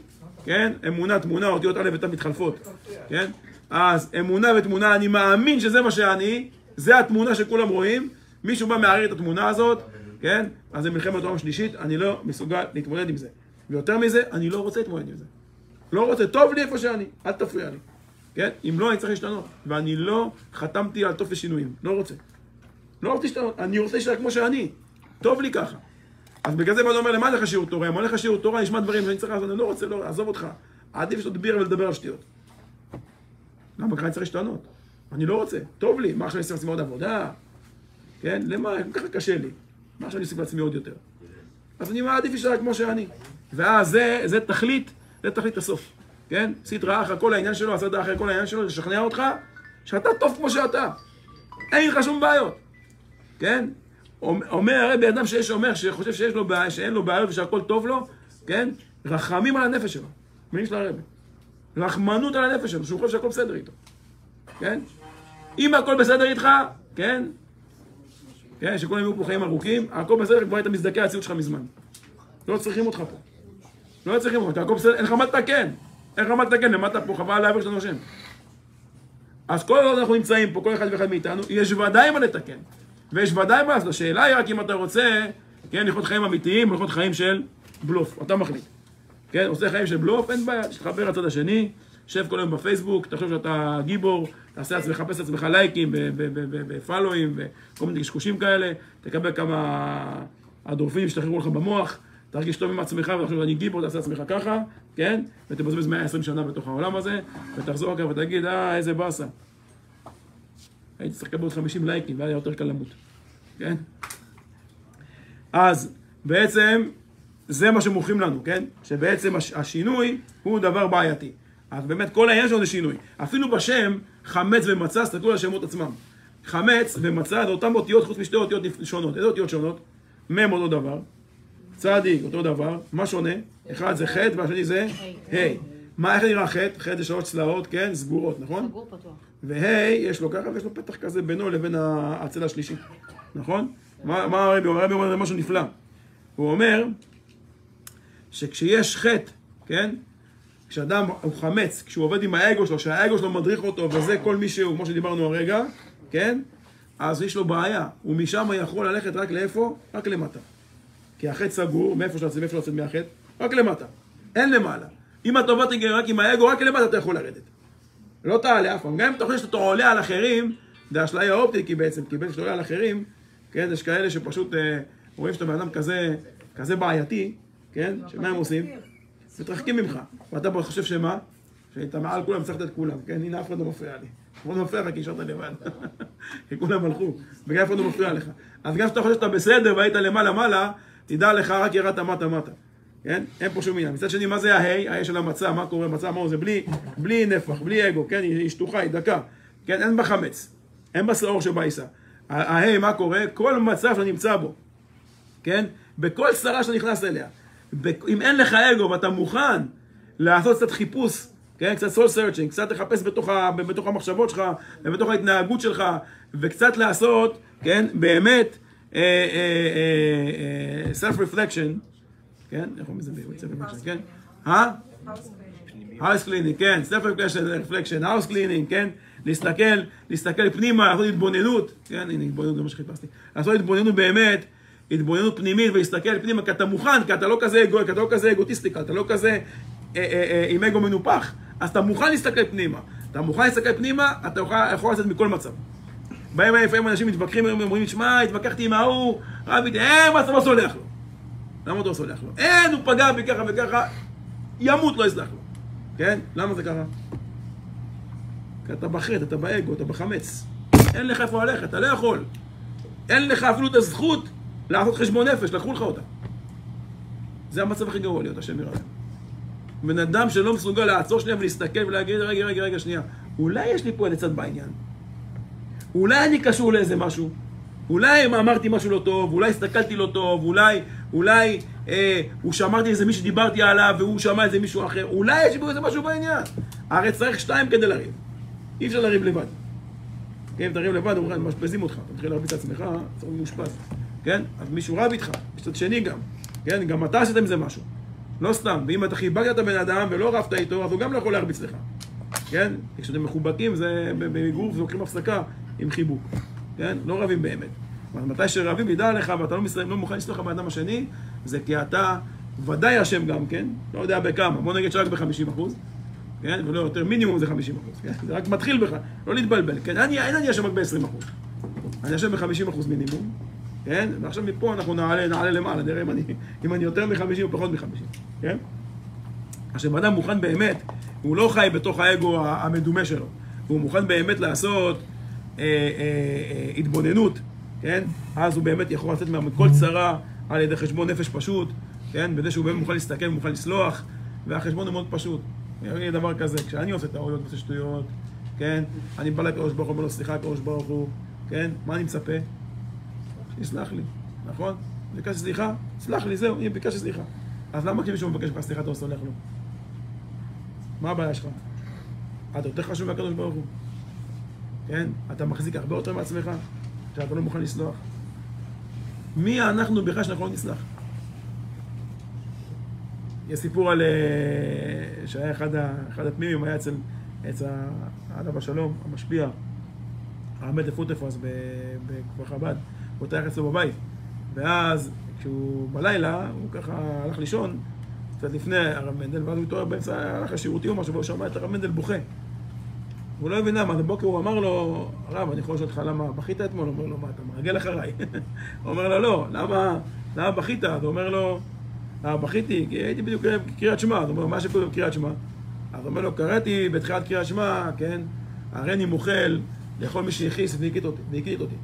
כן, אמונה, תמונה, אותיות א' ות' מתחלפות, כן, אז אמונה ותמונה, אני מאמין שזה מה שאני, זה התמונה שכולם רואים, מישהו בא מערער את התמונה הזאת, כן, אז זה מלחמת העולם השלישית, אני לא מסוגל להתמודד עם זה, ויותר מזה, אני לא רוצה להתמודד עם זה, לא רוצה, טוב לי איפה שאני, אל תפריע לי, כן, אם לא, אני צריך להשתנות, ואני לא חתמתי על טופס שינויים, לא רוצה להשתנות, אני רוצה להשתנות כמו שאני, טוב לי ככה. אז בגלל זה בא אומר, למה לך שיעור תורה? אם הולך שיעור תורה, נשמע דברים שאני צריך לעשות, אני לא רוצה, לא, עזוב אותך. עדיף שתדביר ולדבר על שטויות. למה ככה אני צריך להשתנות? אני לא רוצה, טוב לי, מה עכשיו אני צריך לעצמי עוד עבודה? כן, למה? ככה קשה לי. מה עכשיו אני אוסיף לעצמי עוד יותר? אז אני מעדיף להישאר כמו שאני. ואז זה תכלית הסוף. כן? סדרה אחר כל העניין שלו, הסדרה אחר כל העניין שלו, לשכנע אותך שאתה טוב כמו שאתה. אין לך שום בעיות. כן? אומר הרי באדם שחושב שאין לו בעיות ושהכל טוב לו, כן? רחמים על הנפש שלו. מילים של הרבי. רחמנות על הנפש שלו, שהוא חושב שהכל בסדר איתו. כן? אם הכל בסדר איתך, כן? כן? שכל יהיו פה חיים ארוכים, הכל בסדר, כבר היית מזדכה הציאות שלך מזמן. לא צריכים אותך פה. לא צריכים אותך, הכל בסדר, אין לך מה לתקן. אין לך מה לתקן, למטה פה חבל לעבר שלנו השם. אז כל עוד אנחנו נמצאים פה, כל אחד ואחד מאיתנו, יש ודאי מה לתקן. ויש ודאי מה, אז השאלה היא רק אם אתה רוצה, כן, לחיות חיים אמיתיים, או לחיות חיים של בלוף, אתה מחליט. כן, עושה חיים של בלוף, אין בעיה, שתחבר לצד השני, שב כל היום בפייסבוק, תחשוב שאתה גיבור, תעשה עצמך, חפש עצמך לייקים, בפלואים, וכל מיני קשקושים כאלה, תקבל כמה הדורפינים שתחררו לך במוח, תרגיש טוב עם עצמך, ותחשוב שאני גיבור, תעשה עצמך ככה, כן, ותבזבז 120 שנה בתוך העולם הזה, ותחזור אחר ותגיד, איזה באסה. הייתי צריך לקבל עוד 50 לייקים, והיה יותר קל למות. כן? אז בעצם זה מה שמוכרים לנו, כן? שבעצם השינוי הוא דבר בעייתי. אז באמת כל העניין שלנו זה שינוי. אפילו בשם חמץ ומצה, תסתכלו על השמות עצמם. חמץ ומצה זה אותם אותיות חוץ משתי אותיות שונות. איזה אותיות שונות? מם אותו דבר, צדיק אותו דבר, מה שונה? אחד זה ח' והשני זה ה'. מה, איך נראה ח'? ח' זה 3 צלעות, כן? סגורות, נכון? סגור פתוח. וה' יש לו ככה ויש לו פתח כזה בינו לבין הצלע השלישית, נכון? מה הרבי אומר? הרבי אומר זה משהו נפלא. הוא אומר שכשיש חטא, כן? כשאדם הוא חמץ, כשהוא עובד עם האגו שלו, שהאגו שלו מדריך אותו, וזה כל מי שהוא, כמו שדיברנו הרגע, כן? אז יש לו בעיה, ומשם יכול ללכת רק לאיפה? רק למטה. כי החטא סגור, מאיפה שלצאת, מאיפה שלצאת מהחטא? רק למטה, אין למעלה. אם אתה עובד רק עם האגו, רק למטה אתה יכול לרדת. לא תעלה אף פעם. גם אם אתה חושב שאתה עולה על אחרים, זה אשליה אופטית, כי בעצם שאתה עולה על אחרים, כן? יש כאלה שפשוט רואים שאתה באדם כזה בעייתי, כן? שמה הם עושים? מתרחקים ממך. ואתה חושב שמה? שהיית מעל כולם, צריך את כולם, כן? הנה, אף אחד לא מפריע לי. אף אחד לא מפריע לך כי ישרת לבד. כי כולם הלכו, וגם אף אחד לא מפריע לך. אז גם כשאתה חושב שאתה בסדר והיית למעלה, תדע לך, רק ירדת מטה. כן? אין פה שום עניין. מצד שני, מה זה ההי של המצה? מה קורה? מצה, מה זה? בלי נפח, בלי אגו, כן? היא שטוחה, היא דקה. כן? אין בה חמץ. אין בה שעור שבה יישא. ההי, מה קורה? כל מצב שנמצא בו. כן? בכל שרה שאתה נכנס אליה. אם אין לך אגו ואתה מוכן לעשות קצת חיפוש, כן? קצת soul searching, קצת לחפש בתוך המחשבות שלך, ובתוך ההתנהגות שלך, וקצת לעשות, כן? באמת, self-reflection, כן? איך אומרים את זה self-reflection, כן? house cleaning, כן? self-reflection, house cleaning, כן? להסתכל פנימה, לעשות התבוננות, כן? הנה, התבוננות זה מה שחיפשתי. לעשות התבוננות באמת, התבוננות פנימית ולהסתכל פנימה, כי אתה מוכן, כי אתה לא כזה אגוטיסטיקה, אתה לא כזה עם אגו מנופח, אז אתה מוכן להסתכל פנימה. אתה מוכן להסתכל פנימה, אתה יכול לצאת מכל מצב. באים לפעמים אנשים מתווכחים, אומרים, שמע, התווכחתי עם ההוא, רביתי, מה אתה לא סולח לו? למה אתה לא סולח לו? הוא פגע בי ככה וככה, ימות לא יסלח לו. כן? למה זה ככה? כי אתה בחטא, אתה באגו, אתה בחמץ. אין לך איפה ללכת, אתה לא יכול. אין לך אפילו את הזכות לעשות חשבון נפש, לקחו לך אותה. זה המצב הכי גרוע להיות, השם ירחם. בן אדם שלא מסוגל לעצור שנייה ולהסתכל ולהגיד, רגע, שנייה. אולי יש לי פה איזה צד בעניין. אולי אני קשור לאיזה משהו. אולי אמרתי משהו לא טוב, אולי הסתכלתי לא טוב, אולי הוא שמרתי איזה מישהו שדיברתי עליו והוא שמע איזה מישהו אחר. אולי יש פה איזה משהו בעניין. הרי צריך 2 כדי לריב. אי אפשר לריב לבד. אם אתה ריב לבד, אומרים, משפזים אותך. אתה מתחיל להרביץ את עצמך, צריך מאושפז. כן? אז מישהו רב איתך, מצד שני גם. כן? גם אתה עשית עם זה משהו. לא סתם. ואם אתה חיבקת את הבן אדם ולא רבת איתו, אז הוא גם לא יכול להרביץ לך. כן? כשאתם מחובקים, זה בגוף, לוקחים הפסקה עם חיבוק. כן? לא רבים באמת. אבל מתי שרבים ידע לך ואתה לא מוכן לסלוח באדם השני, זה כי אתה ודאי אשם גם, כן? לא יודע בכמה. בוא נגיד שרק ב-50%. כן? ולא יותר, מינימום זה 50%. כן? זה רק מתחיל בך. לא להתבלבל. כן? אין אני אשם רק ב-20%. אני אשם ב-50% מינימום. כן? ועכשיו מפה אנחנו נעלה למעלה, נראה אם אני יותר מ-50 או פחות מ-50, כן? עכשיו, אדם מוכן באמת, הוא לא חי בתוך האגו המדומה שלו, הוא מוכן באמת לעשות התבוננות, כן? אז הוא באמת יכול לצאת מכל צרה על ידי חשבון נפש פשוט, כן? בזה שהוא באמת מוכן להסתכל, מוכן לסלוח, והחשבון הוא מאוד פשוט. יהיה דבר כזה, כשאני עושה טעויות ועושה שטויות, כן? אני בא לקדוש ברוך הוא, אומר לו, סליחה קדוש ברוך הוא, כן? מה אני מצפה? שיסלח לי, נכון? ביקש סליחה, סלח לי, זהו, הנה ביקש סליחה. אז למה כשמישהו מבקש לך סליחה אתה לא סולח לו? מה הבעיה שלך? אתה יותר חשוב מהקדוש ברוך הוא. כן? אתה מחזיק הרבה יותר מעצמך, שאתה לא מוכן לסלוח. מי אנחנו בכלל שאנחנו לא נסלח? יש סיפור על שהיה אחד התמימים, היה אצל האדם השלום, המשפיע, הרמ"ד לפוטפוס בכפר חב"ד, הוא תהיה אצלו בבית. ואז כשהוא בלילה, הוא ככה הלך לישון, קצת לפני הרב מנדל, ואז הוא התעורר באמצע, הלך לשירותי או משהו, והוא שמע את הרב מנדל בוכה. הוא לא הבין למה, בבוקר הוא אמר לו, הרב, אני יכול לשאול אותך למה בכית אתמול? הוא אומר לו, מה, אתה מרגל אחריי? הוא אומר לו, לא, למה בכית? אז הוא אומר לו, בכיתי, כי הייתי בדיוק קריאת שמע. אז הוא אומר, מה שקוראים קריאת שמע? אז הוא אומר לו, קראתי בתחילת קריאת שמע, כן, הריני מוכל לכל מי שהכיס והכית אותי.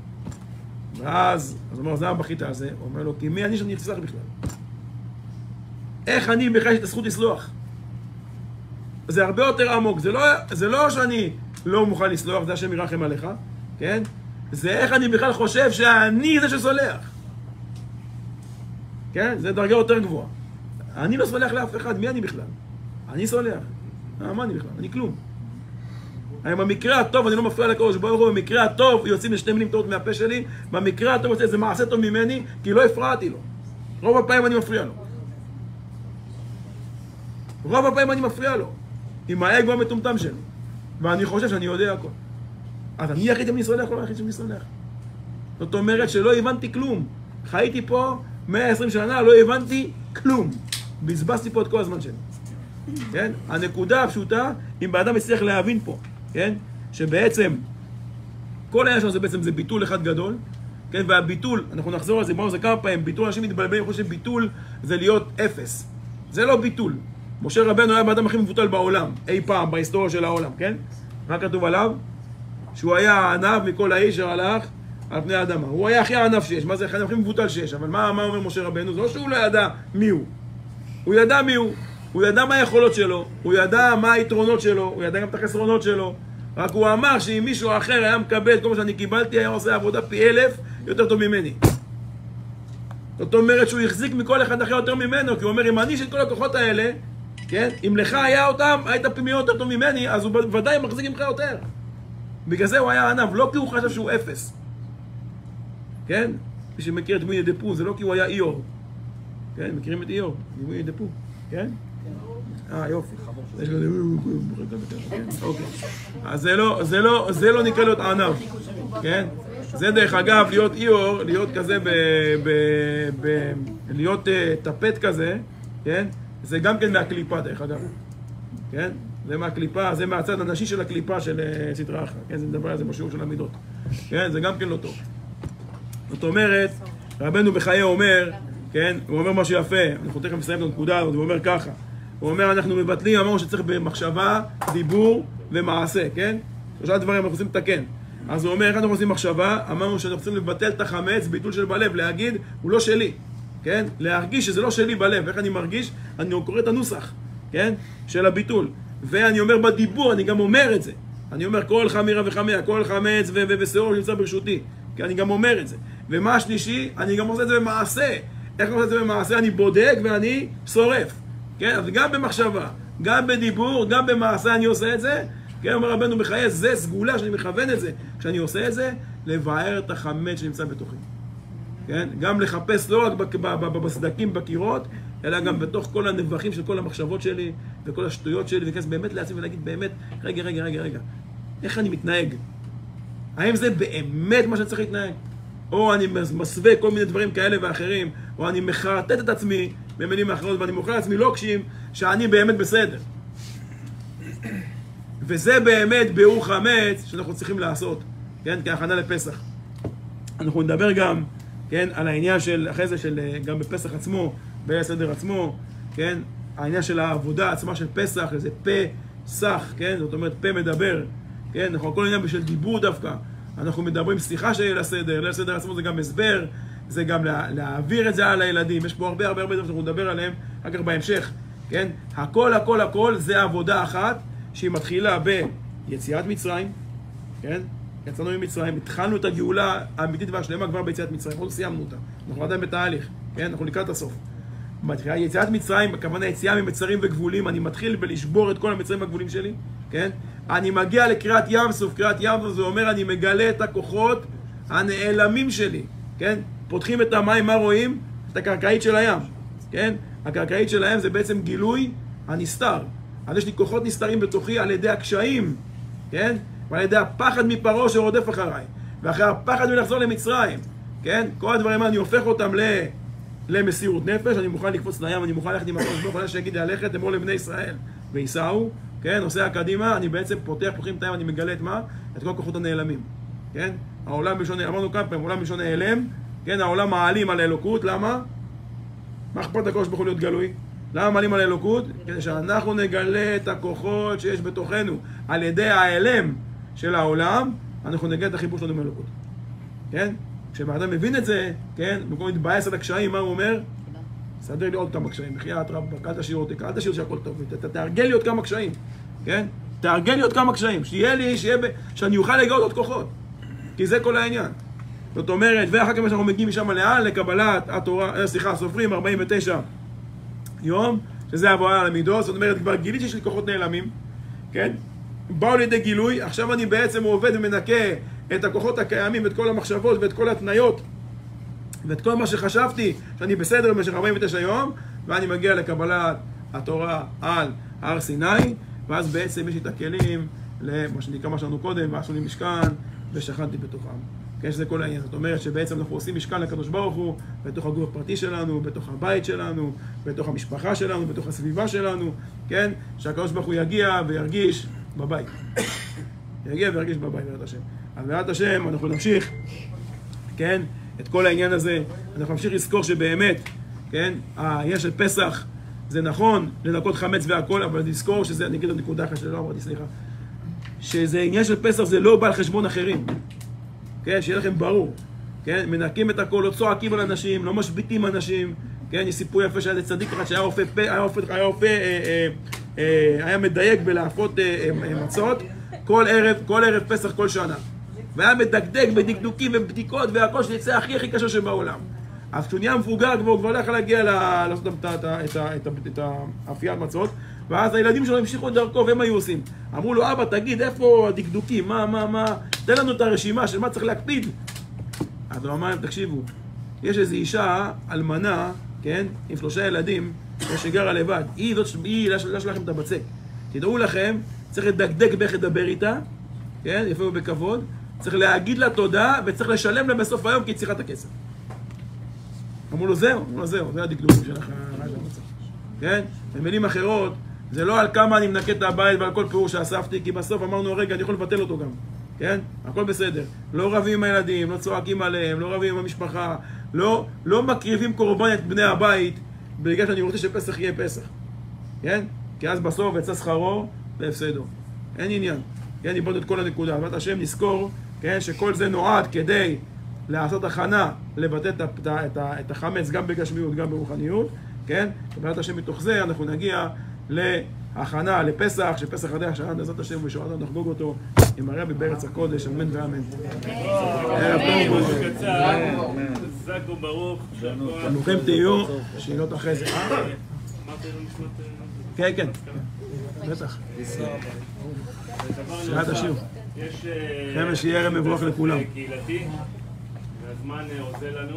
ואז, הוא אומר, זה הבכית הזה, הוא אומר לו, כי מי אני שאני אסלח בכלל? איך אני בכלל יש את הזכות לסלוח? זה הרבה יותר עמוק, זה לא שאני לא מוכן לסלוח, זה השם ירחם עליך, כן? זה איך אני בכלל חושב שאני זה שסולח. כן? זה דרגה יותר גבוהה. אני לא סולח לאף אחד, מי אני בכלל? אני סולח. מה אני בכלל? אני כלום. במקרה הטוב, אני לא מפריע לקדוש ברוך הוא, במקרה הטוב יוצאים לשתי מילים טובות מהפה שלי, במקרה הטוב יוצא איזה מעשה טוב ממני, כי לא הפרעתי לו. רוב הפעמים אני מפריע לו. עם האגו המטומטם שלו. ואני חושב שאני יודע הכל. אז אני יחיד אם אני סולח או לא יחיד שאני סולח. זאת אומרת שלא הבנתי כלום. חייתי פה 120 שנה, לא הבנתי כלום. בזבזתי פה את כל הזמן שלי. כן? הנקודה הפשוטה, אם באדם הצליח להבין פה, כן? שבעצם, כל העניין שלנו זה ביטול אחד גדול, כן? והביטול, אנחנו נחזור על זה, בואו זה כמה פעמים, ביטול, אנשים מתבלבלים, חושבים שביטול זה להיות אפס. זה לא ביטול. משה רבנו היה באדם הכי מבוטל בעולם, אי פעם, בהיסטוריה של העולם, כן? מה כתוב עליו? שהוא היה הענב מכל האיש שהלך על פני האדמה. הוא היה הכי הענב שיש, מה זה הכי מבוטל שיש, אבל מה אומר משה רבנו? זה לא שהוא לא ידע מי הוא. הוא ידע מי הוא. הוא ידע מה היכולות שלו, הוא ידע מה היתרונות שלו, הוא ידע גם את החסרונות שלו. רק הוא אמר שאם מישהו אחר היה מקבל את כל מה שאני קיבלתי, היה עושה עבודה פי 1000 יותר טוב ממני. זאת אומרת שהוא החזיק מכל אחד אחר יותר ממנו, כי הוא אומר, אם אני של כל הכוחות האלה, כן? אם לך היה אותם, היית פי מי יותר טוב ממני, אז הוא ודאי מחזיק ממך יותר. בגלל זה הוא היה ענב, לא כי הוא חשב שהוא אפס. כן? מי שמכיר את ויני דפו, זה לא כי הוא היה איור. כן? מכירים את איור? ויני דפו, כן? יופי. אוקיי. אז זה לא נקרא להיות ענב, כן? זה דרך אגב, להיות איור, להיות כזה להיות טפט כזה, כן? זה גם כן מהקליפה דרך אגב, כן? זה מהקליפה, זה מהצד הנשי של הקליפה של סטרא אחרא, כן? זה מדבר על זה בשיעור של המידות, כן? זה גם כן לא טוב. זאת אומרת, רבנו בחיי אומר, כן? הוא אומר משהו יפה, אנחנו תכף נסיים את הנקודה הזאת, הוא אומר ככה, הוא אומר אנחנו מבטלים, אמרנו שצריך במחשבה, דיבור ומעשה, כן? שלושה דברים אנחנו רוצים לתקן. אז הוא אומר, איך אנחנו עושים מחשבה? אמרנו שאנחנו רוצים לבטל את החמץ, ביטול של בלב, להגיד, הוא לא שלי, כן? להרגיש שזה לא שלי בלב. איך אני מרגיש? אני קורא את הנוסח, כן? של הביטול. ואני אומר בדיבור, אני גם אומר את זה. אני אומר, כל חמירה וחמיה, כל חמץ ושעור שנמצא ברשותי. כי אני גם אומר את זה. ומה השלישי? אני גם עושה את זה במעשה. איך אני עושה את זה במעשה? אני בודק ואני שורף. כן? אז גם במחשבה, גם בדיבור, גם במעשה אני עושה את זה. כן, אומר רבנו בחיי, זה סגולה שאני מכוון את זה. כשאני עושה את זה, לבאר את החמץ שנמצא בתוכי. כן? גם לחפש לא רק בסדקים, בקירות, אלא גם בתוך כל הנבחים של כל המחשבות שלי, וכל השטויות שלי, וכנס באמת לעצמי ולהגיד באמת, רגע, איך אני מתנהג? האם זה באמת מה שאני צריך להתנהג? או אני מסווה כל מיני דברים כאלה ואחרים, או אני מחרטט את עצמי במילים האחרות, ואני מוכר לעצמי לוקשים שאני באמת בסדר. וזה באמת ביאור חמץ שאנחנו צריכים לעשות, כן? כהכנה לפסח. אנחנו נדבר גם, כן, על העניין של, אחרי זה של, גם בפסח עצמו, בסדר עצמו, כן? העניין של העבודה עצמה של פסח, איזה פסח, כן? זאת אומרת, פה מדבר, כן? אנחנו כל עניין בשביל דיבור דווקא. אנחנו מדברים שיחה של ליל הסדר, ליל הסדר עצמו זה גם הסבר, זה גם להעביר את זה על הילדים. יש פה הרבה דברים שאנחנו נדבר עליהם, אחר כך בהמשך, כן? הכל זה עבודה אחת, שהיא מתחילה ביציאת מצרים, כן? יצאנו ממצרים, התחלנו את הגאולה האמיתית והשלמה כבר ביציאת מצרים, עוד סיימנו אותה, אנחנו עדיין בתהליך, כן? אנחנו לקראת הסוף. יציאת מצרים, הכוונה יציאה ממצרים וגבולים, אני מתחיל בלשבור את כל המצרים והגבולים שלי, כן? אני מגיע לקריאת ים סוף, קריאת ים סוף זה אומר אני מגלה את הכוחות הנעלמים שלי, כן? פותחים את המים, מה רואים? את הקרקעית של הים, כן? הקרקעית של הים זה בעצם גילוי הנסתר. אז יש לי כוחות נסתרים בתוכי על ידי הקשיים, כן? ועל ידי הפחד מפרעה שרודף אחריי, ואחרי הפחד מלחזור למצרים, כן? כל הדברים אני הופך אותם למסירות נפש, אני מוכן לקפוץ לים, אני מוכן ללכת עם הקדוש ברוך הוא, שיגיד ללכת, אמור לבני ישראל, וייסעו, כן? נוסע קדימה, אני בעצם פותחים את הים, אני מגלה את מה? את כל הכוחות הנעלמים, כן? העולם בלשון, אמרנו כמה פעמים, העולם בלשון נעלם, כן? העולם מעלים על האלוקות, למה? מה אכפת הקדוש ברוך הוא להיות גלוי? למה מעלים על האלוקות? כדי שאנחנו נגלה את הכוחות שיש בתוכנו. על ידי ההיעלם של העולם, אנחנו נגלה את החיבור שלנו מאלוקות. כן? כשאדם מבין את זה, כן? במקום להתבאס על הקשיים, מה הוא אומר? סדר לי עוד כמה קשיים. בחייאת רבאק, אל תשאיר אותי, אל תשאיר שהכל טוב. תארגן לי עוד כמה קשיים. כן? תארגן לי עוד כמה קשיים. שאני אוכל לגלות עוד כוחות. כי זה כל העניין. זאת אומרת, ואחר כך אנחנו מגיעים משם לאן, לקבלת התורה, סופרים 49 יום, שזה עבודה על המידות, זאת אומרת, כבר גיליתי שיש לי כוחות נעלמים, כן? באו לידי גילוי, עכשיו אני בעצם עובד ומנקה את הכוחות הקיימים, את כל המחשבות ואת כל התניות, ואת כל מה שחשבתי שאני בסדר במשך 49 יום, ואני מגיע לקבלת התורה על הר סיני, ואז בעצם יש לי את הכלים למה שנקרא מה שלנו קודם, ועשו לי משכן, ושכנתי בתוכם. כן, שזה כל העניין. זאת אומרת שבעצם אנחנו עושים משכן לקדוש ברוך הוא, בתוך הגוף הפרטי שלנו, בתוך הבית שלנו, בתוך המשפחה שלנו, בתוך הסביבה שלנו, כן? שהקדוש ברוך הוא יגיע וירגיש בבית. יגיע וירגיש בבית, בעזרת השם. אז בעזרת השם אנחנו נמשיך, כן? את כל העניין הזה, אנחנו נמשיך לזכור שבאמת, כן? העניין של פסח, זה נכון לנקות חמץ והכל, אבל לזכור שזה, אני אגיד עוד נקודה אחת שלא אמרתי, סליחה, שזה עניין של פסח, זה לא בא על חשבון אחרים. כן, שיהיה לכם ברור. כן, מנקים את הכל, לא צועקים על אנשים, לא משביטים אנשים. כן, יש סיפור יפה שהיה צדיק אחד שהיה היה מדייק בלהפות מצות כל ערב פסח כל שנה. והיה מדקדק בדקדוקים ובדיקות והכל שיצא הכי קשה שבעולם. אז כשהוא נהיה מבוגר כבר, הוא כבר לא יכול להגיע לעשות את האפיית מצות, ואז הילדים שלו המשיכו את דרכו והם היו עושים. אמרו לו, אבא, תגיד, איפה הדקדוקים? מה? תן לנו את הרשימה של מה צריך להקפיד. אז הוא אמר להם, תקשיבו, יש איזו אישה אלמנה, כן, עם 3 ילדים, שגרה לבד. היא לא שלכם את הבצק. תדעו לכם, צריך לדקדק באיך לדבר איתה, כן, יפה ובכבוד, צריך להגיד לה תודה, וצריך לשלם לה בסוף היום כי היא צריכה את הכסף. אמרו לו, זהו, זה הדקדוקים שלך, כן? במילים אחרות, זה לא על כמה אני מנקה את הבית ועל כל פירור שאספתי, כי בסוף אמרנו, רגע, אני יכול לבטל אותו גם, כן? הכל בסדר. לא רבים עם הילדים, לא צועקים עליהם, לא רבים עם המשפחה, לא מקריבים קורבן את בני הבית, בגלל שאני רוצה שפסח יהיה פסח, כן? כי אז בסוף יצא שכרו והפסדו. אין עניין. כן, איבדנו את כל הנקודה. בעזרת השם נזכור, כן, שכל זה נועד כדי לעשות הכנה, לבטא את החמץ גם בגשמיות, גם ברוחניות, כן? בעזרת השם מתוך זה אנחנו נגיע להכנה לפסח, שפסח הדרך שעד בעזרת השם ושעד נחגוג אותו עם הרבי בארץ הקודש, אמן ואמן. חזק וברוך. ברוכים תהיו, שאלות אחרי זה. כן, בטח. שירת השיר. חבר'ה, שיהיה ערב מבורך לכולם. קהילתי, והזמן עושה לנו.